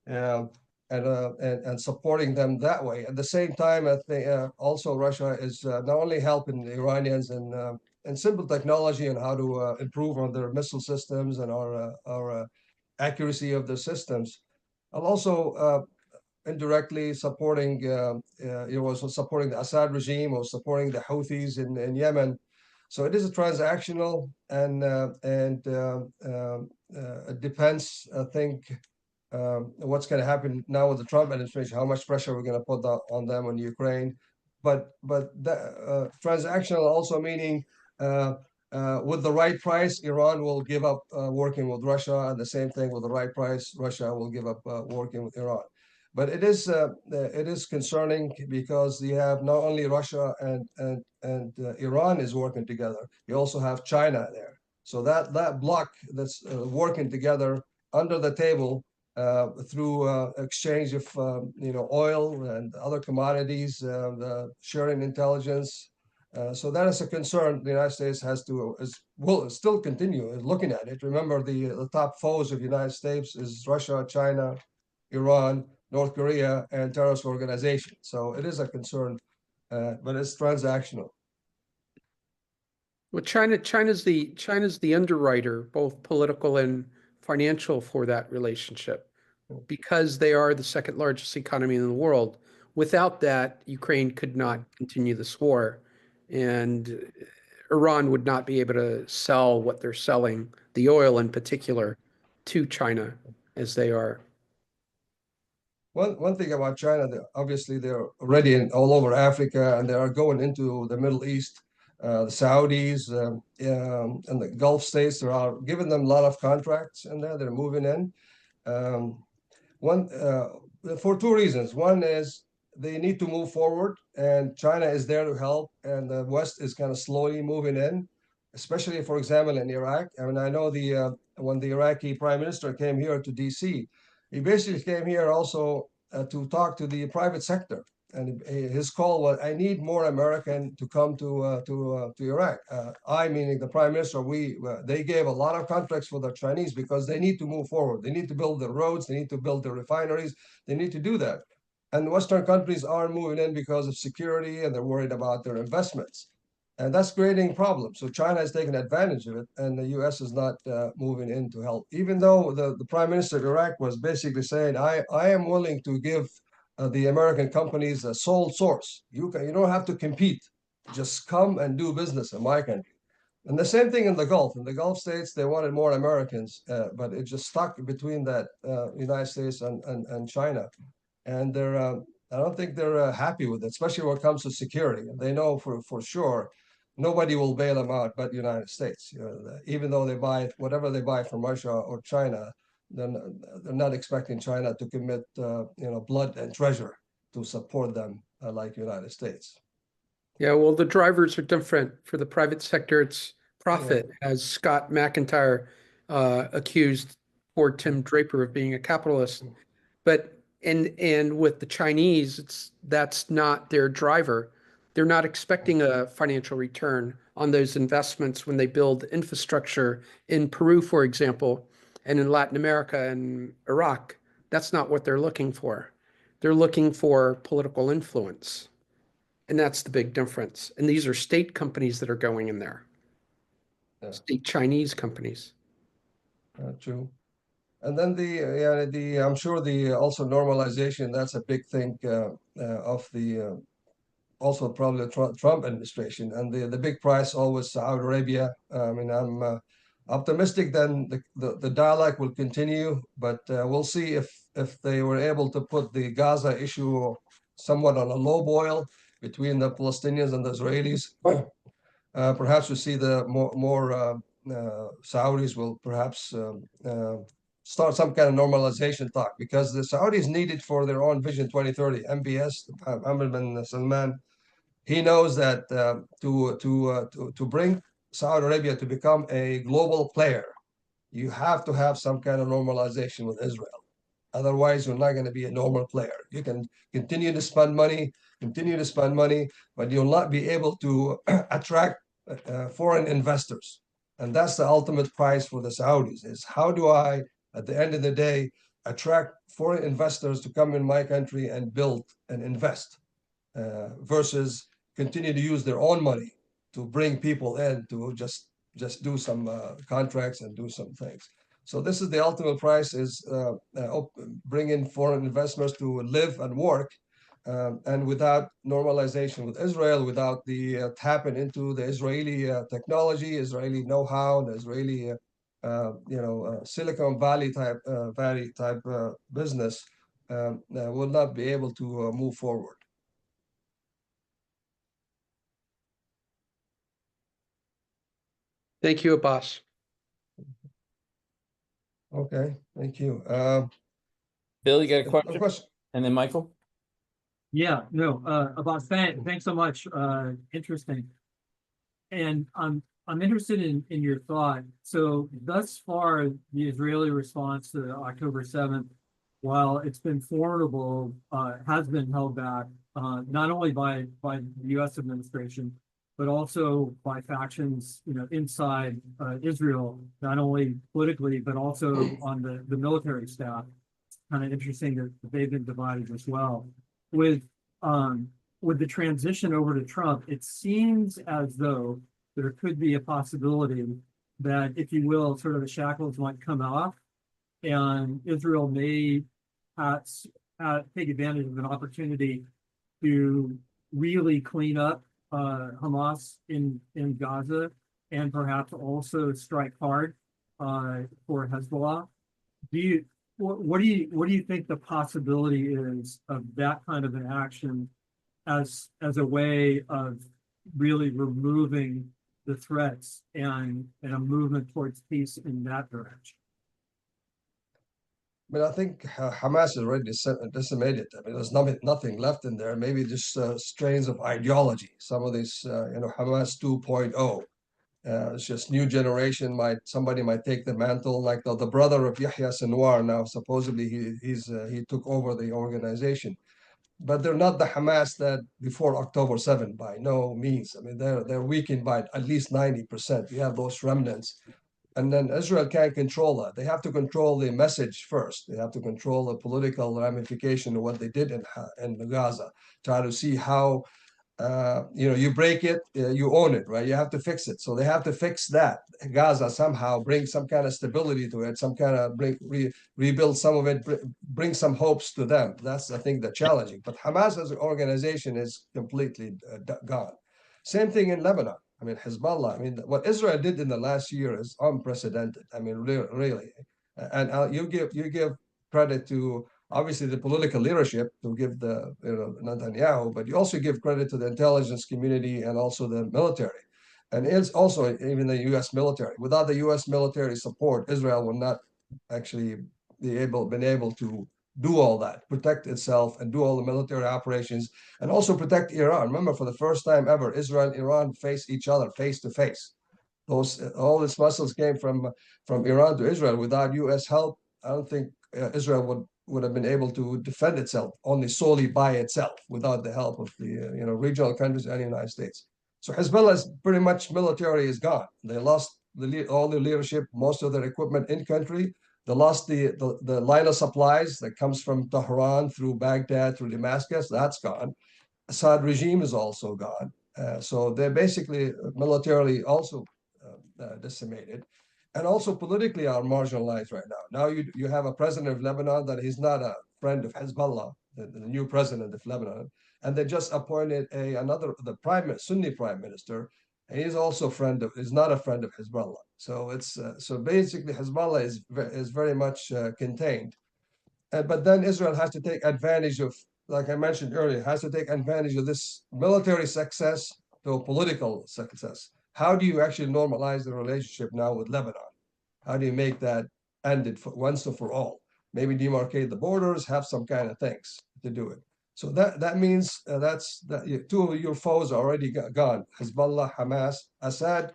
um, and supporting them that way. At the same time, I think also Russia is not only helping the Iranians in simple technology and how to improve on their missile systems and our accuracy of the systems, and also indirectly supporting it was supporting the Assad regime or supporting the Houthis in Yemen. So it is a transactional and it depends, I think, what's going to happen now with the Trump administration, how much pressure we're going to put on them on Ukraine. But that, transactional also meaning with the right price, Iran will give up working with Russia, and the same thing with the right price, Russia will give up working with Iran. But it is concerning because you have not only Russia and Iran is working together, you also have China there. So that block that's working together under the table through exchange of oil and other commodities, sharing intelligence. So that is a concern the United States will still continue looking at it. Remember, the top foes of the United States is Russia, China, Iran, North Korea, and terrorist organizations. So it is a concern, but it's transactional. Well, China's the underwriter, both political and financial, for that relationship, because they are the second largest economy in the world. Without that, Ukraine could not continue this war, and Iran would not be able to sell what they're selling, the oil in particular, to China as they are. One thing about China, obviously they're already all over Africa, and they are going into the Middle East. The Saudis and the Gulf states, they are giving them a lot of contracts in there. They're moving in. One for two reasons. One is they need to move forward, and China is there to help, and the West is kind of slowly moving in, especially, for example, in Iraq. I mean, I know when the Iraqi prime minister came here to DC, he basically came here also to talk to the private sector. And his call was, "I need more American to come to Iraq." I, meaning the prime minister, they gave a lot of contracts for the Chinese because they need to move forward. They need to build the roads. They need to build the refineries. They need to do that. And Western countries are moving in because of security, and they're worried about their investments. And that's creating problems. So China has taken advantage of it, and the U.S. is not moving in to help. Even though the prime minister of Iraq was basically saying, I am willing to give the American companies a sole source. You don't have to compete. Just come and do business in my country. And the same thing in the Gulf. In the Gulf states, they wanted more Americans, but it just stuck between that United States and China. And I don't think they're happy with it, especially when it comes to security. They know for sure nobody will bail them out but the United States. Even though they buy whatever they buy from Russia or China, then they're not expecting China to commit blood and treasure to support them like the United States. Yeah, well, the drivers are different. For the private sector, it's profit, as Scott McIntyre accused poor Tim Draper of being a capitalist. But and with the Chinese, that's not their driver. They're not expecting a financial return on those investments when they build infrastructure in Peru, for example, and in Latin America and Iraq. That's not what they're looking for. They're looking for political influence. And that's the big difference. And these are state companies that are going in there. Yeah. State Chinese companies. True. And then I'm sure the also normalization, that's a big thing of the also probably the Trump administration, and the big price always Saudi Arabia. I mean, I'm optimistic then the dialogue will continue, but we'll see if they were able to put the Gaza issue somewhat on a low boil between the Palestinians and the Israelis. Perhaps we see the more Saudis will perhaps start some kind of normalization talk, because the Saudis need it for their own Vision 2030. MBS, Mohammed bin Salman, he knows that to bring Saudi Arabia to become a global player, you have to have some kind of normalization with Israel. Otherwise, you're not going to be a normal player. You can continue to spend money, but you'll not be able to attract foreign investors. And that's the ultimate prize for the Saudis, is how do I, at the end of the day, attract foreign investors to come in my country and build and invest, versus continue to use their own money to bring people in to just do some contracts and do some things. So this is the ultimate price, is bring in foreign investors to live and work, and without normalization with Israel, without the tapping into the Israeli technology, Israeli know-how, the Israeli Silicon Valley type business, will not be able to move forward. Thank you, Abbas. Okay, thank you. Bill, you got a A question? question? And then Michael? Yeah, no, about thanks so much. Interesting. And I'm interested in your thought. So thus far, the Israeli response to October 7th, while it's been formidable, has been held back, not only by the U.S. administration, but also by factions, inside Israel, not only politically, but also on the military staff. Kind of interesting that they've been divided as well. With the transition over to Trump, it seems as though there could be a possibility that, if you will, sort of the shackles might come off, and Israel may take advantage of an opportunity to really clean up Hamas in Gaza, and perhaps also strike hard for Hezbollah. What do you think the possibility is of that kind of an action as a way of really removing the threats and a movement towards peace in that direction? I mean, I think Hamas is already decimated. I mean, there's nothing left in there. Maybe just strains of ideology. Some of these, Hamas 2.0. It's just new generation. Somebody might take the mantle, like the brother of Yahya Sinwar. Now, supposedly he took over the organization, but they're not the Hamas that before October 7, by no means. I mean, they're weakened by at least 90%. You have those remnants. And then Israel can't control that. They have to control the message first. They have to control the political ramification of what they did in Gaza. Try to see how, you break it, you own it, right? You have to fix it. So they have to fix that. Gaza somehow, bring some kind of stability to it, some kind of rebuild some of it, bring some hopes to them. That's, I think, the challenging. But Hamas as an organization is completely gone. Same thing in Lebanon. I mean, Hezbollah. I mean, what Israel did in the last year is unprecedented. I mean, really. And you give credit to obviously the political leadership, to give the Netanyahu, but you also give credit to the intelligence community and also the military, and it's also even the U.S. military. Without the U.S. military support, Israel would not actually been able to do all that, protect itself and do all the military operations, and also protect Iran. Remember, for the first time ever, Israel and Iran face each other face to face. All these missiles came from Iran to Israel. Without U.S. help, I don't think Israel would have been able to defend itself only solely by itself, without the help of the regional countries and the United States. So Hezbollah's pretty much military is gone. They lost all the leadership, most of their equipment in country. They lost the line of supplies that comes from Tehran through Baghdad, through Damascus. That's gone. Assad regime is also gone. So they're basically militarily also decimated. and also politically are marginalized right now. Now you have a president of Lebanon that he's not a friend of Hezbollah, the new president of Lebanon, and they just appointed the Sunni prime minister, and he's also is not a friend of Hezbollah. So it's so basically Hezbollah is very much contained, but then Israel has to take advantage of, like I mentioned earlier, has to take advantage of this military success to a political success. How do you actually normalize the relationship now with Lebanon? How do you make that ended once and for all? Maybe demarcate the borders, have some kind of things to do it. So that means two of your foes are already gone. Hezbollah, Hamas, Assad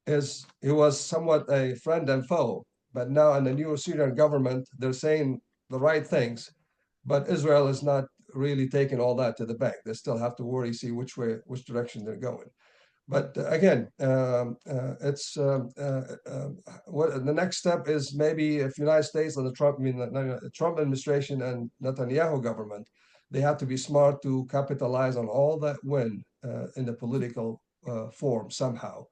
he was somewhat a friend and foe, but now in the new Syrian government, they're saying the right things, but Israel is not really taking all that to the bank. They still have to see which direction they're going. But again, it's what the next step is. Maybe if United States and the Trump administration and Netanyahu government, they have to be smart to capitalize on all that win in the political form somehow.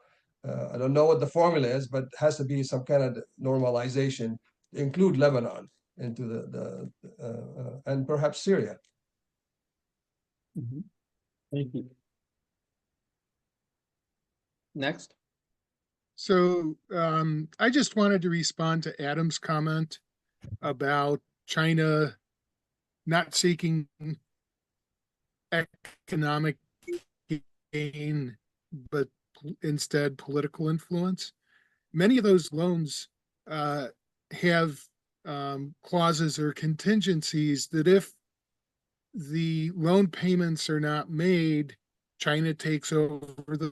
I don't know what the formula is, but it has to be some kind of normalization, include Lebanon into and perhaps Syria. Thank you. Next. So I just wanted to respond to Adam's comment about China not seeking economic gain, but instead political influence. Many of those loans have clauses or contingencies that if the loan payments are not made, China takes over the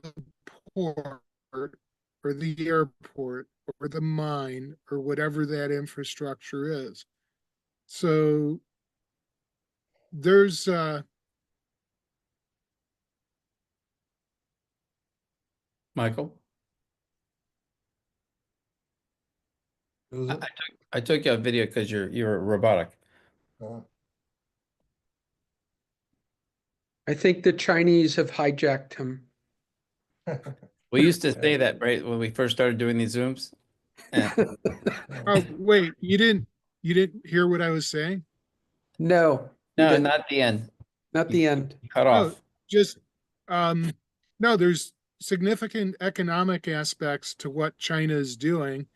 port or the airport or the mine or whatever that infrastructure is. So there's Michael. I took you on video because you're robotic. I think the Chinese have hijacked him. We used to say that, right, when we first started doing these Zooms. Yeah. oh wait, you didn't hear what I was saying? No, No, not the end. not the end. Cut off. Just no, there's significant economic aspects to what China is doing.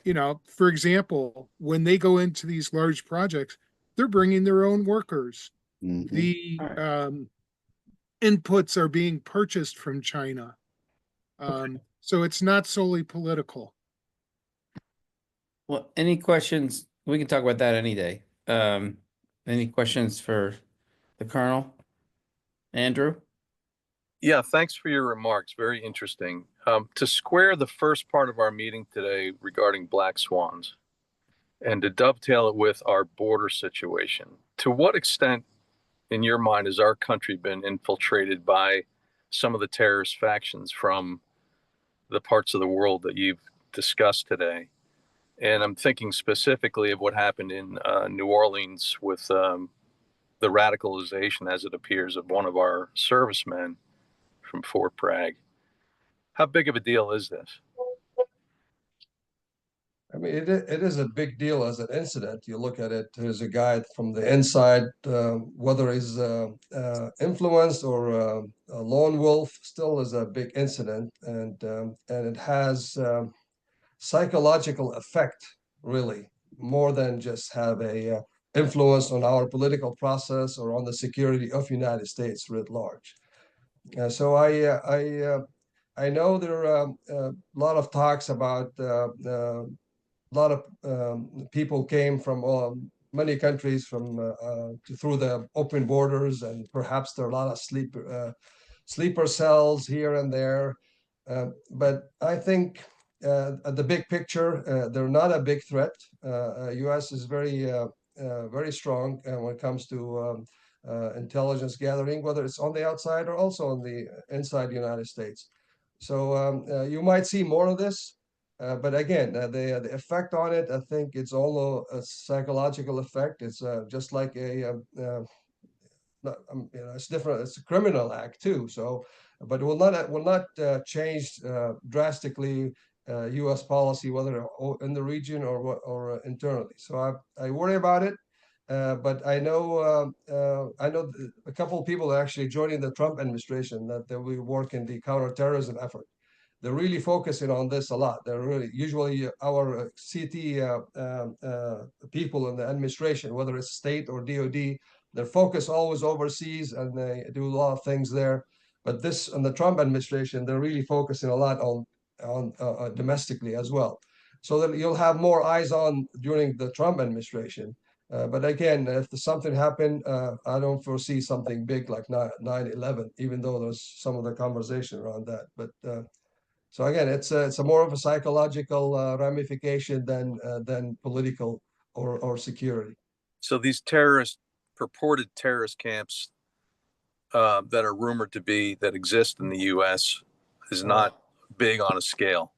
You know, for example, when they go into these large projects, they're bringing their own workers. The inputs are being purchased from China. So it's not solely political. Well, any questions? We can talk about that any day. Any questions for the Colonel? Andrew? Yeah, thanks for your remarks. Very interesting. To square the first part of our meeting today regarding black swans and to dovetail it with our border situation, to what extent, in your mind, has our country been infiltrated by some of the terrorist factions from the parts of the world that you've discussed today? And I'm thinking specifically of what happened in New Orleans with the radicalization, as it appears, of one of our servicemen from Fort Bragg. How big of a deal is this? I mean, it is a big deal as an incident. You look at it as a guy from the inside, whether he's influenced or a lone wolf, still is a big incident, and it has psychological effect, really, more than just have a influence on our political process or on the security of United States writ large. So I know there are a lot of talks about a lot of people came from many countries through the open borders, and perhaps there are a lot of sleeper cells here and there. But I think the big picture, they're not a big threat. U.S. is very strong when it comes to intelligence gathering, whether it's on the outside or also on the inside the United States. So you might see more of this. But again, the effect on it, I think it's all a psychological effect. It's just like it's different. It's a criminal act too. So, but it will not change drastically U.S. policy, whether in the region or internally. So I worry about it. But I know a couple of people are actually joining the Trump administration that they will work in the counterterrorism effort. They're really focusing on this a lot. They're really usually our CT people in the administration, whether it's state or DoD, their focus always overseas, and they do a lot of things there. But this in the Trump administration, they're really focusing a lot on domestically as well. So that you'll have more eyes on during the Trump administration. But again, if something happened, I don't foresee something big like 9/11, even though there's some of the conversation around that. But so again, it's a more of a psychological ramification than political or security. So these purported terrorist camps that are rumored to be that exist in the U.S. is not big on a scale.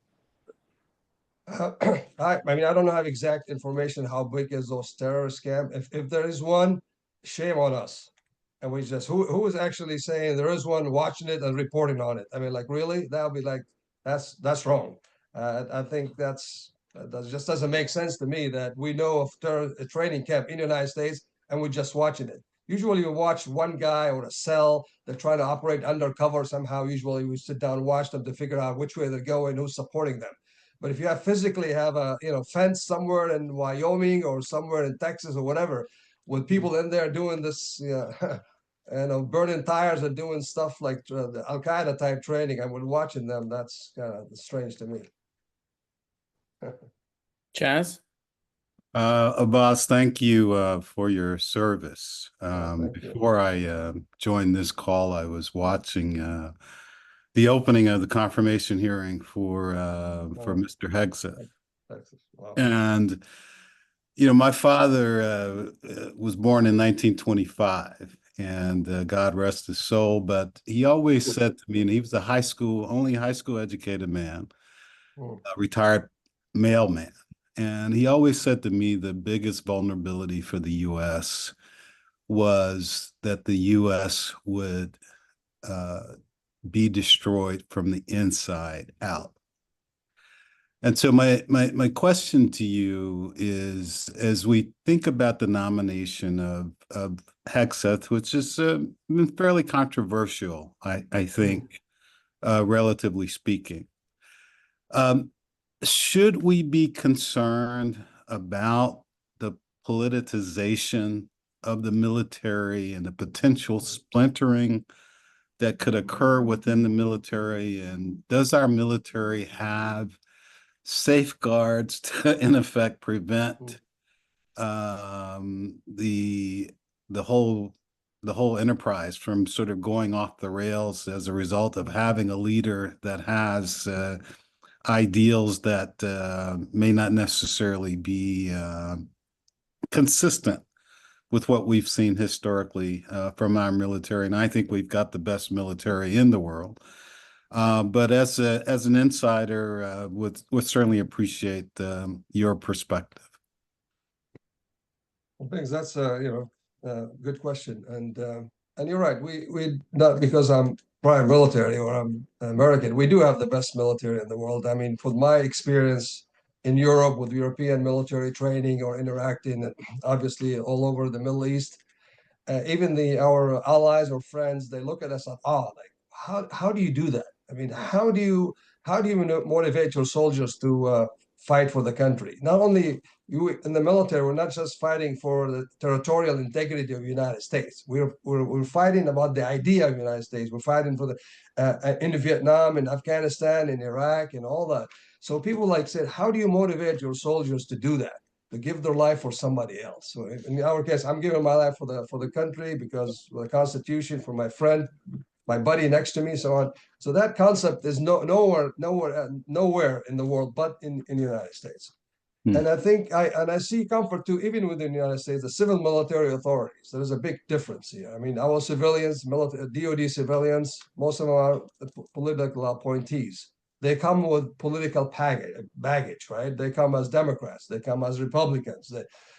I mean, I don't have exact information how big is those terrorist camp. If there is one, shame on us. And we just who is actually saying there is one, watching it and reporting on it? I mean, like really, that would be like that's wrong. I think that just doesn't make sense to me that we know of a training camp in the United States and we're just watching it. Usually you watch one guy or a cell, they're trying to operate undercover somehow. Usually we sit down and watch them to figure out which way they're going, who's supporting them. But if you physically have a fence somewhere in Wyoming or somewhere in Texas or whatever, with people in there doing this, burning tires and doing stuff like the Al Qaeda type training, and we're watching them. That's kind of strange to me. Chaz? Abbas, thank you for your service. Thank you. Before I joined this call, I was watching the opening of the confirmation hearing for Mr. Hegseth. Texas. Wow. And my father was born in 1925, and God rest his soul. But he always said to me, and he was only high school educated man, a retired mailman. And he always said to me the biggest vulnerability for the U.S. was that the U.S. would be destroyed from the inside out. And so my question to you is, as we think about the nomination of Hegseth, which is fairly controversial, I think, relatively speaking, should we be concerned about the politicization of the military and the potential splintering that could occur within the military? And does our military have safeguards to, in effect, prevent the whole enterprise from sort of going off the rails as a result of having a leader that has ideals that may not necessarily be consistent with what we've seen historically from our military? And I think we've got the best military in the world. But as an insider, would certainly appreciate your perspective. Well, thanks. That's good question, and you're right. We not because I'm prior military or I'm American. We do have the best military in the world. I mean, from my experience in Europe with European military training or interacting, obviously all over the Middle East, even our allies or friends, they look at us and like, how do you do that? I mean, how do you motivate your soldiers to fight for the country? Not only you in the military, we're not just fighting for the territorial integrity of the United States. We're fighting about the idea of the United States. We're fighting for the in Vietnam and Afghanistan and Iraq and all that. So people said, how do you motivate your soldiers to do that? To give their life for somebody else. So in our case, I'm giving my life for the country because of the Constitution, for my friend, my buddy next to me, so on. So that concept is nowhere in the world but in the United States. And I think I see comfort too, even within the United States, the civil military authorities. There's a big difference here. I mean, our civilians, DoD civilians, most of them are political appointees. They come with political baggage, right? They come as Democrats, they come as Republicans,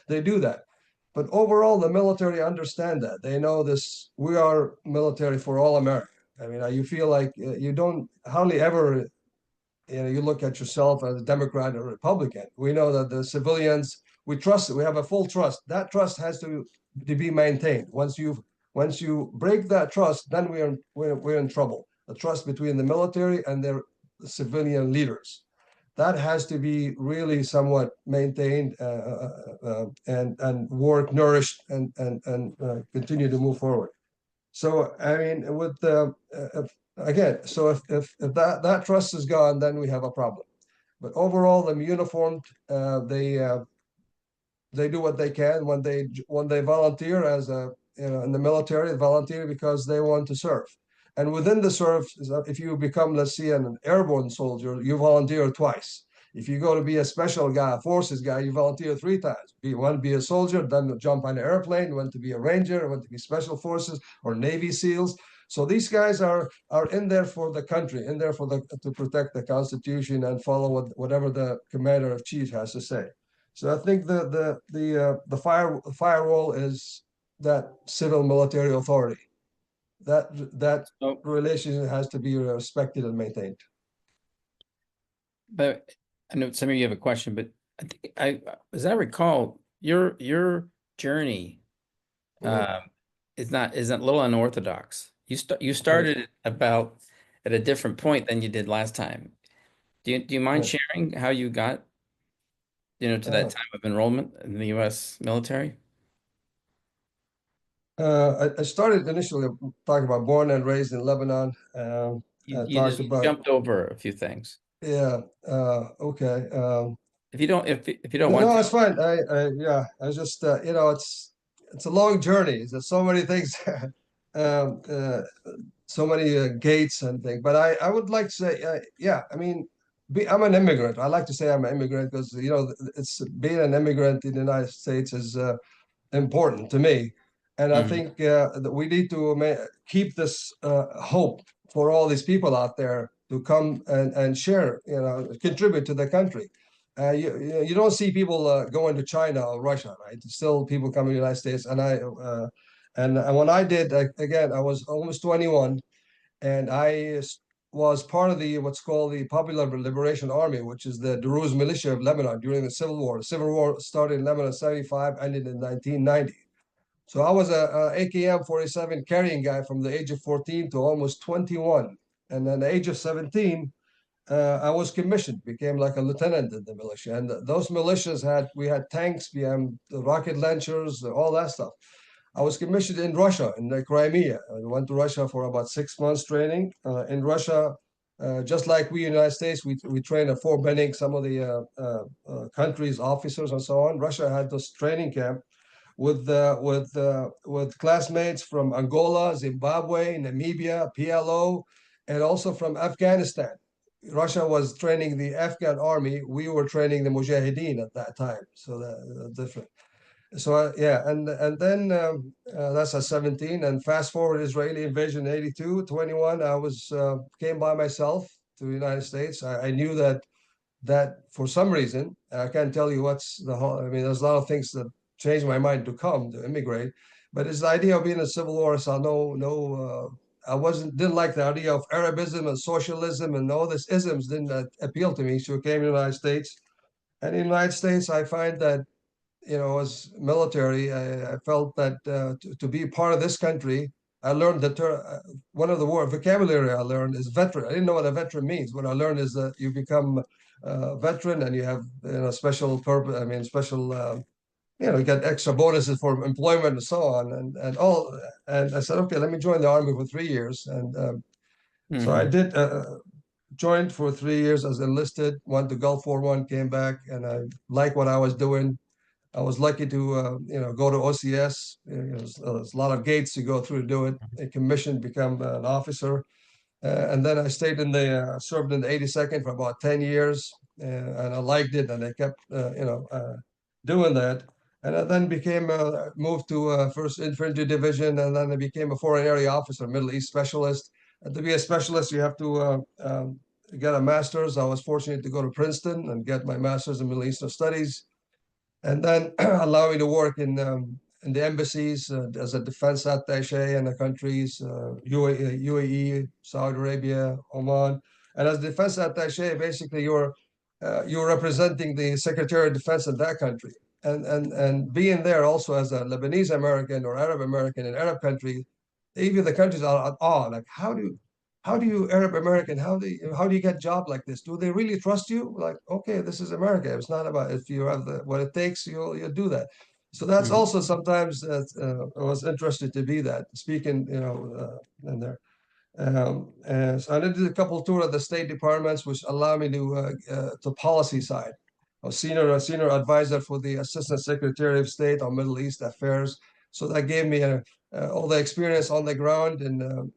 they do that. But overall, the military understand that. They know this, we are military for all America. I mean, you feel like you don't hardly ever you look at yourself as a Democrat or Republican. We know that the civilians, we trust it. We have a full trust. That trust has to be maintained. Once you break that trust, then we're in trouble. The trust between the military and their civilian leaders, that has to be really somewhat maintained and work nourished and continue to move forward. So I mean, with the again, so if that trust is gone, then we have a problem. But overall, the uniformed, they do what they can when they volunteer as in the military, they volunteer because they want to serve. And within the serve, if you become, let's say, an airborne soldier, you volunteer twice. If you go to be a special guy, a forces guy, you volunteer 3 times. You want to be a soldier, then jump on an airplane. You want to be a ranger, you want to be special forces or Navy SEALs. So these guys are in there for the country, in there to protect the Constitution and follow whatever the commander in chief has to say. So I think the firewall is that civil military authority. That relation has to be respected and maintained. But I know some of you have a question, but I think as I recall, your journey isn't a little unorthodox. You started about at a different point than you did last time. Do you mind sharing how you got to that time of enrollment in the U.S. military? I started initially talking about born and raised in Lebanon. You jumped over a few things. Yeah. Okay. If you don't want no, to. it's fine. I just it's a long journey. There's so many things, so many gates and things. But I would like to say, I mean, I'm an immigrant. I like to say I'm an immigrant because it's being an immigrant in the United States is important to me. And I think that we need to keep this hope for all these people out there to come and share, contribute to the country. You don't see people going to China or Russia, right? Still people coming to the United States. And when I did, again, I was almost 21, and I was part of what's called the Popular Liberation Army, which is the Druze militia of Lebanon during the Civil War. The Civil War started in Lebanon in 1975, ended in 1990. So I was a AKM-47 carrying guy from the age of 14 to almost 21. And then the age of 17, I was commissioned, became like a lieutenant in the militia. And those militias we had tanks, we had rocket launchers, all that stuff. I was commissioned in Russia, in the Crimea. I went to Russia for about 6 months training. In Russia, just like we in the United States, we train at Fort Benning, some of the countries, officers and so on. Russia had this training camp with classmates from Angola, Zimbabwe, Namibia, PLO, and also from Afghanistan. Russia was training the Afghan army. We were training the Mujahideen at that time. So that's different. So and then that's at 17. And fast forward, Israeli invasion 82, 21. I came by myself to the United States. I knew that for some reason, I can't tell you what's I mean, there's a lot of things that changed my mind to immigrate, but it's the idea of being a civil war. So I didn't like the idea of Arabism and socialism and all this isms didn't appeal to me. So I came to the United States, and in the United States, I find that as military, I felt that to be part of this country, I learned that one of the vocabulary I learned is veteran. I didn't know what a veteran means. What I learned is that you become a veteran and you have special purpose. I mean, special. You get extra bonuses for employment and so on, and all. And I said, okay, let me join the army for 3 years, and so I did. Joined for 3 years as enlisted. Went to Gulf War I, came back, and I liked what I was doing. I was lucky to go to OCS. There's a lot of gates to go through to do it. A commissioned, become an officer, and then I stayed served in the 82nd for about 10 years, and I liked it, and I kept doing that. And I then moved to 1st Infantry Division, and then I became a Foreign Area Officer, Middle East Specialist. And to be a specialist, you have to get a master's. I was fortunate to go to Princeton and get my master's in Middle Eastern Studies, and then allow me to work in the embassies as a defense attaché in the countries, UAE, Saudi Arabia, Oman, And as defense attaché, basically you're representing the Secretary of Defense of that country. And being there also as a Lebanese American or Arab American in Arab country, even the countries are at awe. Like, how do you Arab American, how do you get a job like this? Do they really trust you? Like, okay, this is America. It's not about if you have what it takes, you'll do that. So that's also sometimes that I was interested to be that speaking, in there. And so I did a couple of tours of the State Departments, which allow me to policy side. I was senior advisor for the Assistant Secretary of State on Middle East Affairs. So that gave me all the experience on the ground. And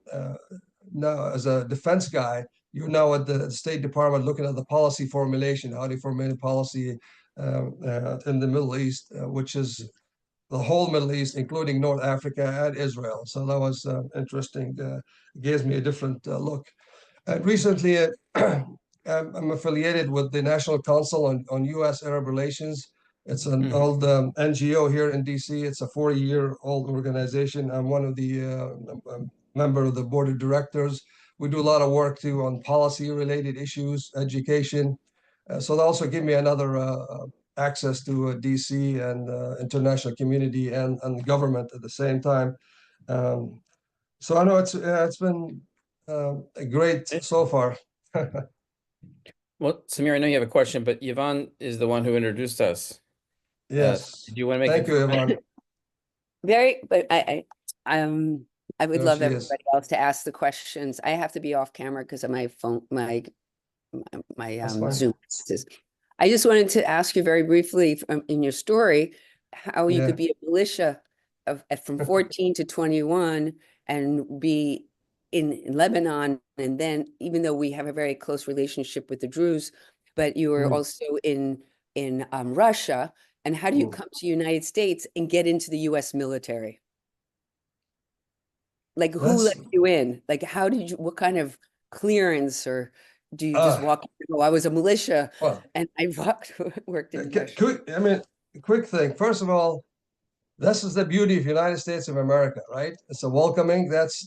now, as a defense guy, you're now at the State Department looking at the policy formulation, how do you formulate policy in the Middle East, which is the whole Middle East, including North Africa and Israel. So that was interesting. Gives me a different look. And recently, I'm affiliated with the National Council on U.S. Arab Relations. It's an old NGO here in D.C. It's a 40-year-old organization. I'm one of the member of the board of directors. We do a lot of work too on policy-related issues, education. So they also give me another access to DC and international community and government at the same time. So I know it's been great so far. Well, Samir, I know you have a question, but Yvonne is the one who introduced us. Yes. Do you want to make Thank you, Yvonne. But I would There love she is. everybody else to ask the questions. I have to be off camera because of my phone, my That's fine. Zoom. I just wanted to ask you very briefly in your story how you Yeah. could be a militia from 14 to 21 and be in Lebanon, and then even though we have a very close relationship with the Druze, but you were also in Russia. And how do you come to the United States and get into the U.S. military? Like, who let you in? Like, how did you? What kind of clearance, or do you just walk? Oh, I was a militia, and I worked in Russia. Quick thing. First of all, this is the beauty of United States of America, right? It's a welcoming. That's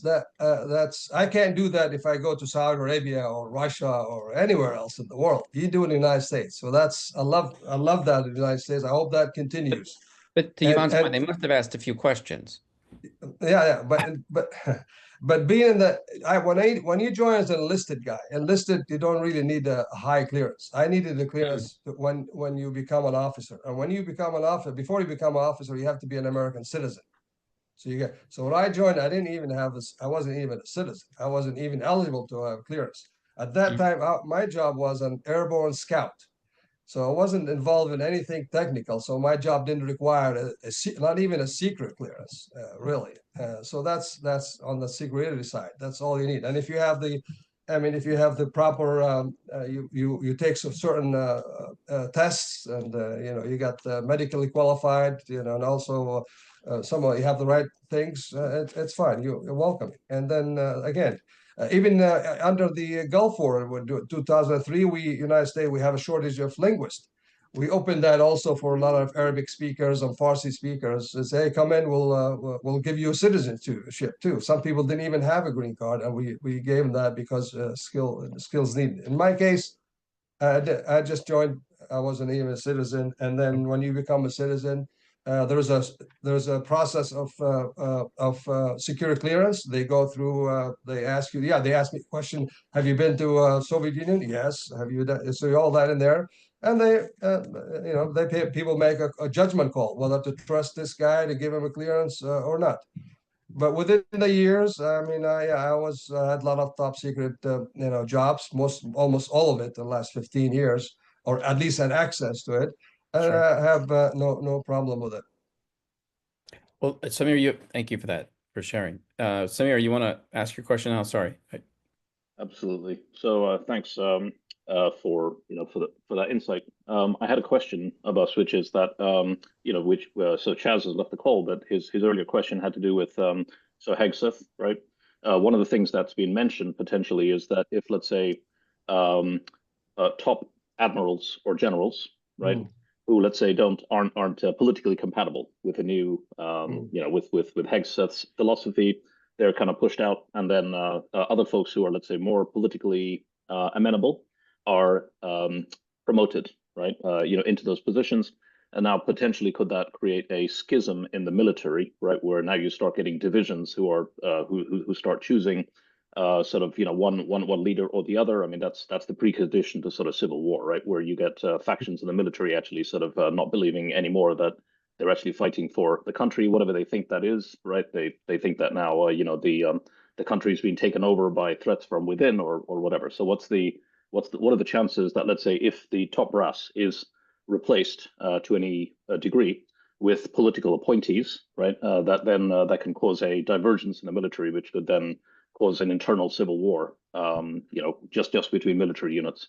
I can't do that if I go to Saudi Arabia or Russia or anywhere else in the world. You do it in the United States. So I love that in the United States. I hope that continues. But to Yvonne's point, they must have asked a few questions. Yeah, but being that when you join as an enlisted guy, you don't really need a high clearance. I needed a clearance when you become an officer, and when you become an officer, before you become an officer, you have to be an American citizen. So when I joined, I wasn't even a citizen. I wasn't even eligible to have clearance at that time. My job was an airborne scout. So I wasn't involved in anything technical. So my job didn't require not even a secret clearance, really. So that's on the security side. That's all you need. And if you have the proper, you take some certain tests, and you got medically qualified, and also you have the right things. It's fine. You're welcome. And then again. Even under the Gulf War, 2003, United States, we have a shortage of linguists. We opened that also for a lot of Arabic speakers and Farsi speakers. Say, hey, come in, we'll give you a citizenship too. Some people didn't even have a green card, and we gave them that because skills needed. In my case, I just joined. I wasn't even a citizen, and then when you become a citizen, there's a process of security clearance. They go through. They ask you. Yeah, they ask me a question. Have you been to Soviet Union? Yes. Have you done? So all that in there, and people make a judgment call whether to trust this guy to give him a clearance or not. But within the years, I had a lot of top secret jobs, almost all of it in the last 15 years, or at least had access to it. And I have no problem with it. Well, Samir, thank you for sharing. Samir, you want to ask your question now? Sorry. Absolutely. So thanks for that insight. I had a question about switches that so Chaz has left the call, but his earlier question had to do with Hegseth, right? One of the things that's been mentioned potentially is that if, let's say, top admirals or generals, right, who, let's say, aren't politically compatible with a new with Hegseth's philosophy, they're kind of pushed out, and then other folks who are, let's say, more politically amenable are promoted, right? Into those positions. And now potentially could that create a schism in the military, right? Where now you start getting divisions who are who start choosing sort of one leader or the other. I mean, that's the precondition to sort of civil war, right? Where you get factions in the military actually sort of not believing anymore that they're actually fighting for the country, whatever they think that is, right? They think that now the country's been taken over by threats from within or whatever. So what are the chances that, let's say, if the top brass is replaced to any degree with political appointees, right? That can cause a divergence in the military, which could then cause an internal civil war, just between military units.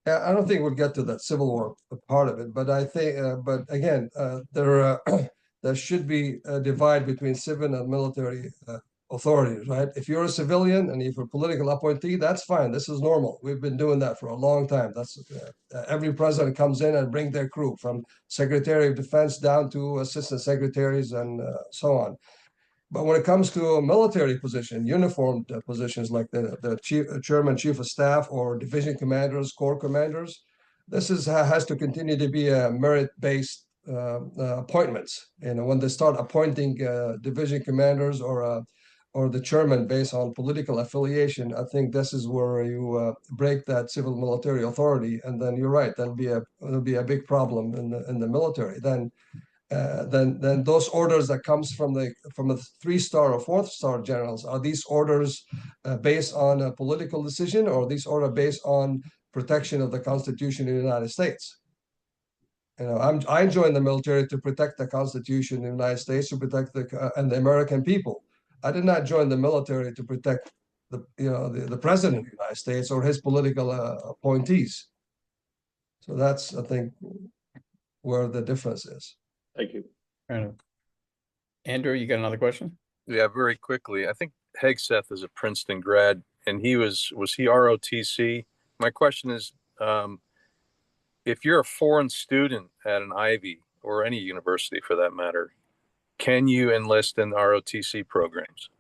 Yeah, I don't think we'll get to that civil war part of it, but I think, but again, there there should be a divide between civil and military authorities, right? If you're a civilian and if you're a political appointee, that's fine. This is normal. We've been doing that for a long time. That's every president comes in and bring their crew, from Secretary of Defense down to assistant secretaries and so on. But when it comes to a military position, uniformed positions like the chairman, chief of staff, or division commanders, corps commanders, this has to continue to be a merit-based appointments. When they start appointing division commanders or the chairman based on political affiliation, I think this is where you break that civil military authority, and then you're right. There'll be a big problem in the military. Then those orders that comes from the 3-star or 4-star generals, are these orders based on a political decision, or these orders based on protection of the Constitution of the United States? I joined the military to protect the Constitution of the United States, to protect and the American people. I did not join the military to protect the president of the United States or his political appointees. So that's, I think, where the difference is. Thank you. Andrew, you got another question? Yeah, very quickly. I think Hegseth is a Princeton grad, and was he ROTC? My question is, if you're a foreign student at an Ivy or any university for that matter, can you enlist in ROTC programs?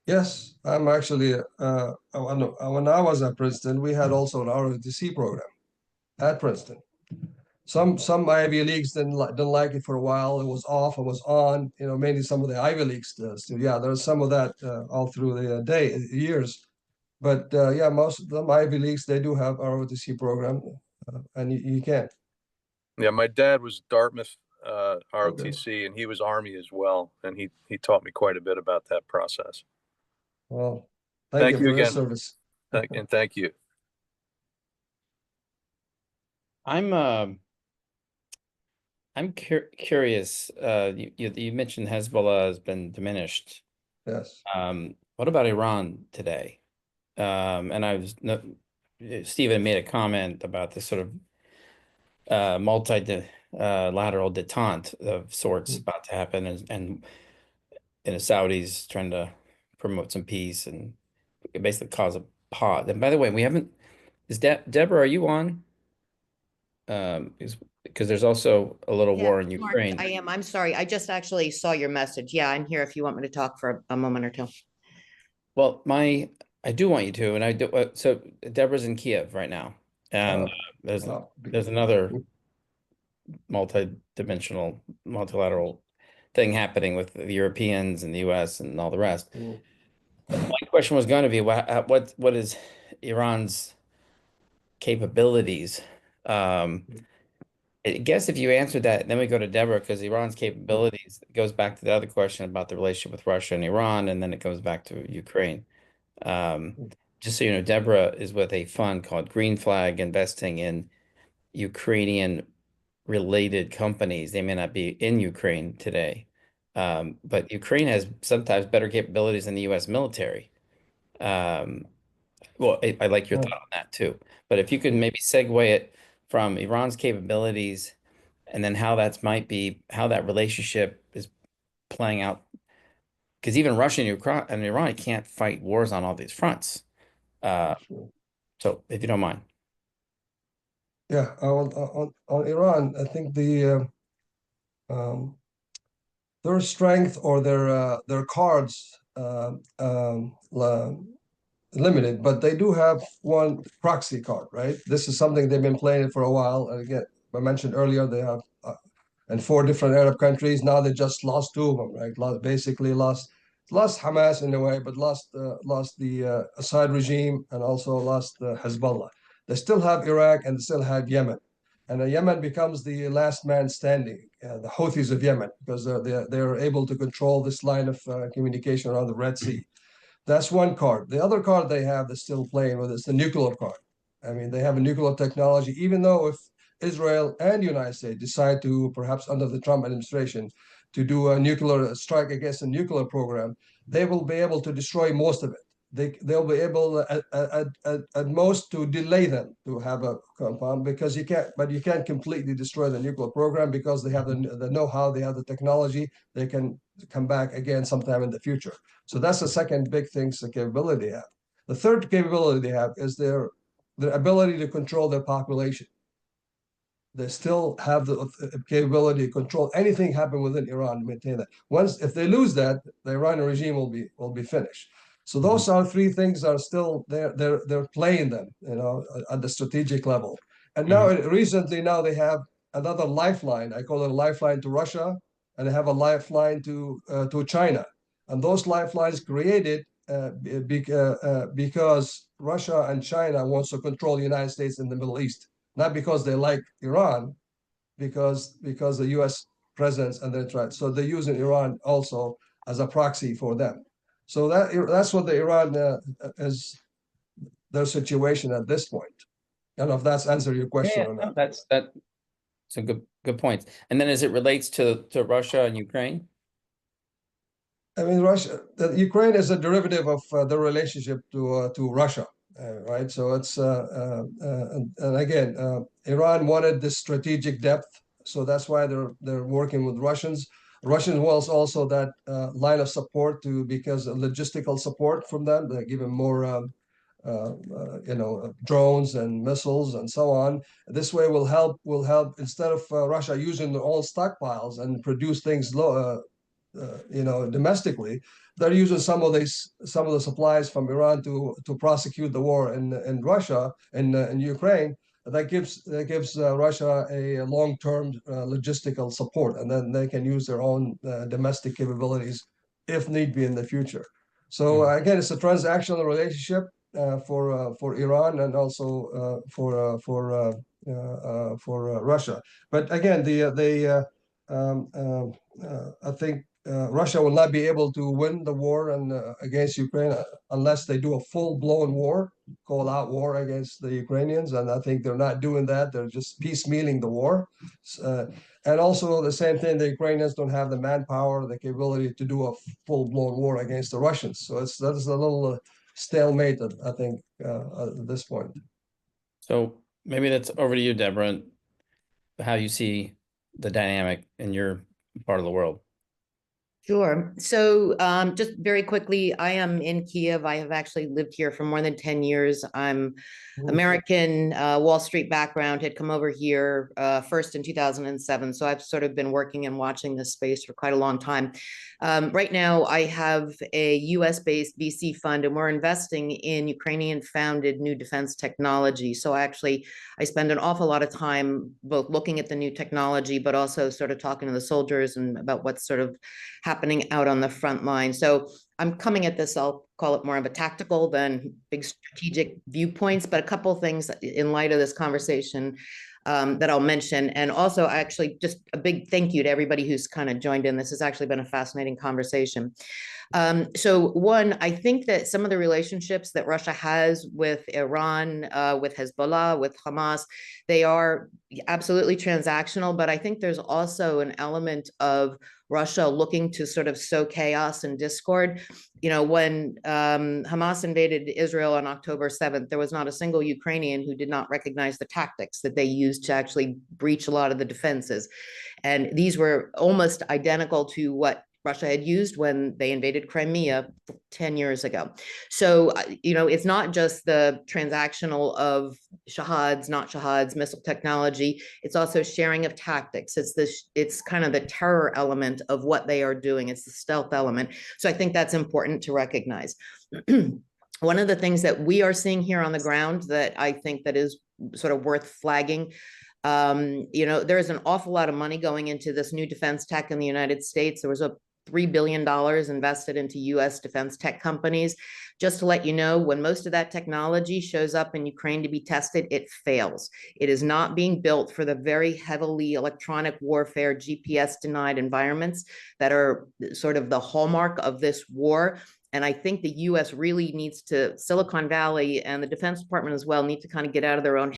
Yes, I'm actually, when I was at Princeton, we had also an ROTC program at Princeton. Some Ivy Leagues didn't like it for a while. It was off, it was on, mainly some of the Ivy Leagues still. Yeah, there's some of that all through the years. But yeah, most of them Ivy Leagues, they do have ROTC program, and you can. Yeah, my dad was Dartmouth ROTC, and he was Army as well, and he taught me quite a bit about that process. Well, thank you for again. your service. Thank you. I'm curious. You mentioned Hezbollah has been diminished. Yes. What about Iran today? And Stephen made a comment about this sort of multilateral detente of sorts about to happen, and the Saudis trying to promote some peace and basically cause a pause. And by the way, we haven't. Is Deborah? Are you on? Because there's also a little war in Mark, Ukraine. I am. I'm sorry. I just actually saw your message. Yeah, I'm here if you want me to talk for a moment or two. Well, I do want you to, and I do. So Deborah's in Kiev right now, and there's another multi-dimensional, multilateral thing happening with the Europeans and the U.S. and all the rest. My question was going to be, what is Iran's capabilities? I guess if you answered that, then we go to Deborah, because Iran's capabilities goes back to the other question about the relationship with Russia and Iran, and then it goes back to Ukraine. Just so you know, Deborah is with a fund called Green Flag, investing in Ukrainian related companies. They may not be in Ukraine today, but Ukraine has sometimes better capabilities than the U.S. military. Well, I like your thought on that too. But if you could maybe segue it from Iran's capabilities, and then how that relationship is playing out, because even Russia and Iran can't fight wars on all these fronts. So if you don't mind. Yeah, on Iran, I think their strength or their cards limited, but they do have one proxy card, right? This is something they've been playing for a while. And again, I mentioned earlier, they have in 4 different Arab countries. Now they just lost 2 of them, right? Basically lost Hamas in a way, but lost the Assad regime and also lost Hezbollah. They still have Iraq and they still have Yemen. And Yemen becomes the last man standing, the Houthis of Yemen, because they're able to control this line of communication around the Red Sea. That's one card. The other card they have that's still playing with is the nuclear card. I mean, they have a nuclear technology, even though if Israel and the United States decide to, perhaps under the Trump administration, to do a nuclear strike against a nuclear program, they will be able to destroy most of it. They'll be able at most to delay them to have a compound, because you can't completely destroy the nuclear program, because they have the know-how, they have the technology, they can come back again sometime in the future. So that's the second big thing, the capability they have. The third capability they have is their ability to control their population. They still have the capability to control anything happen within Iran to maintain that. If they lose that, the Iranian regime will be finished. So those are 3 things are still they're playing them, at the strategic level. And now recently they have another lifeline. I call it a lifeline to Russia, and they have a lifeline to China. And those lifelines created because Russia and China wants to control the United States in the Middle East, not because they like Iran, because the U.S. presence and their threat. So they're using Iran also as a proxy for them. So that's what the Iran is, their situation at this point. I don't know if that's answered your question or not. That's a good point. And then as it relates to Russia and Ukraine? I mean, Ukraine is a derivative of the relationship to Russia, right? So it's and again, Iran wanted this strategic depth, so that's why they're working with Russians. Russians was also that line of support because of logistical support from them. They give them more, drones and missiles and so on. This way will help instead of Russia using their own stockpiles and produce things domestically, they're using some of the supplies from Iran to prosecute the war in Russia in Ukraine. That gives Russia a long-term logistical support, and then they can use their own domestic capabilities if need be in the future. So again, it's a transactional relationship for Iran and also for Russia. But again, I think Russia will not be able to win the war against Ukraine unless they do a full-blown war, call-out war against the Ukrainians. And I think they're not doing that. They're just piecemealing the war. And also the same thing, the Ukrainians don't have the manpower, the capability to do a full-blown war against the Russians. So that is a little stalemate, I think, at this point. So maybe that's over to you, Deborah, how you see the dynamic in your part of the world. Sure. So just very quickly, I am in Kiev. I have actually lived here for more than 10 years. I'm American, Wall Street background, had come over here first in 2007. So I've sort of been working and watching this space for quite a long time. Right now, I have a US-based VC fund, and we're investing in Ukrainian-founded new defense technology. So I spend an awful lot of time both looking at the new technology, but also sort of talking to the soldiers and about what's sort of happening out on the front line. So I'm coming at this, I'll call it more of a tactical than big strategic viewpoints, but a couple of things in light of this conversation that I'll mention. And also actually just a big thank you to everybody who's kind of joined in. This has actually been a fascinating conversation. So one, I think that some of the relationships that Russia has with Iran, with Hezbollah, with Hamas, they are absolutely transactional, but I think there's also an element of Russia looking to sort of sow chaos and discord. When Hamas invaded Israel on October 7th, there was not a single Ukrainian who did not recognize the tactics that they used to actually breach a lot of the defenses. And these were almost identical to what Russia had used when they invaded Crimea 10 years ago. So, it's not just the transactional of shahads, not shahads, missile technology. It's also sharing of tactics. It's kind of the terror element of what they are doing. It's the stealth element. So I think that's important to recognize. One of the things that we are seeing here on the ground that I think that is sort of worth flagging, you know, there is an awful lot of money going into this new defense tech in the United States. There was a $3 billion invested into US defense tech companies. Just to let you know, when most of that technology shows up in Ukraine to be tested, it fails. It is not being built for the very heavily electronic warfare, GPS denied environments that are sort of the hallmark of this war. And I think the US really needs to, Silicon Valley and the Defense Department as well, need to kind of get out of their own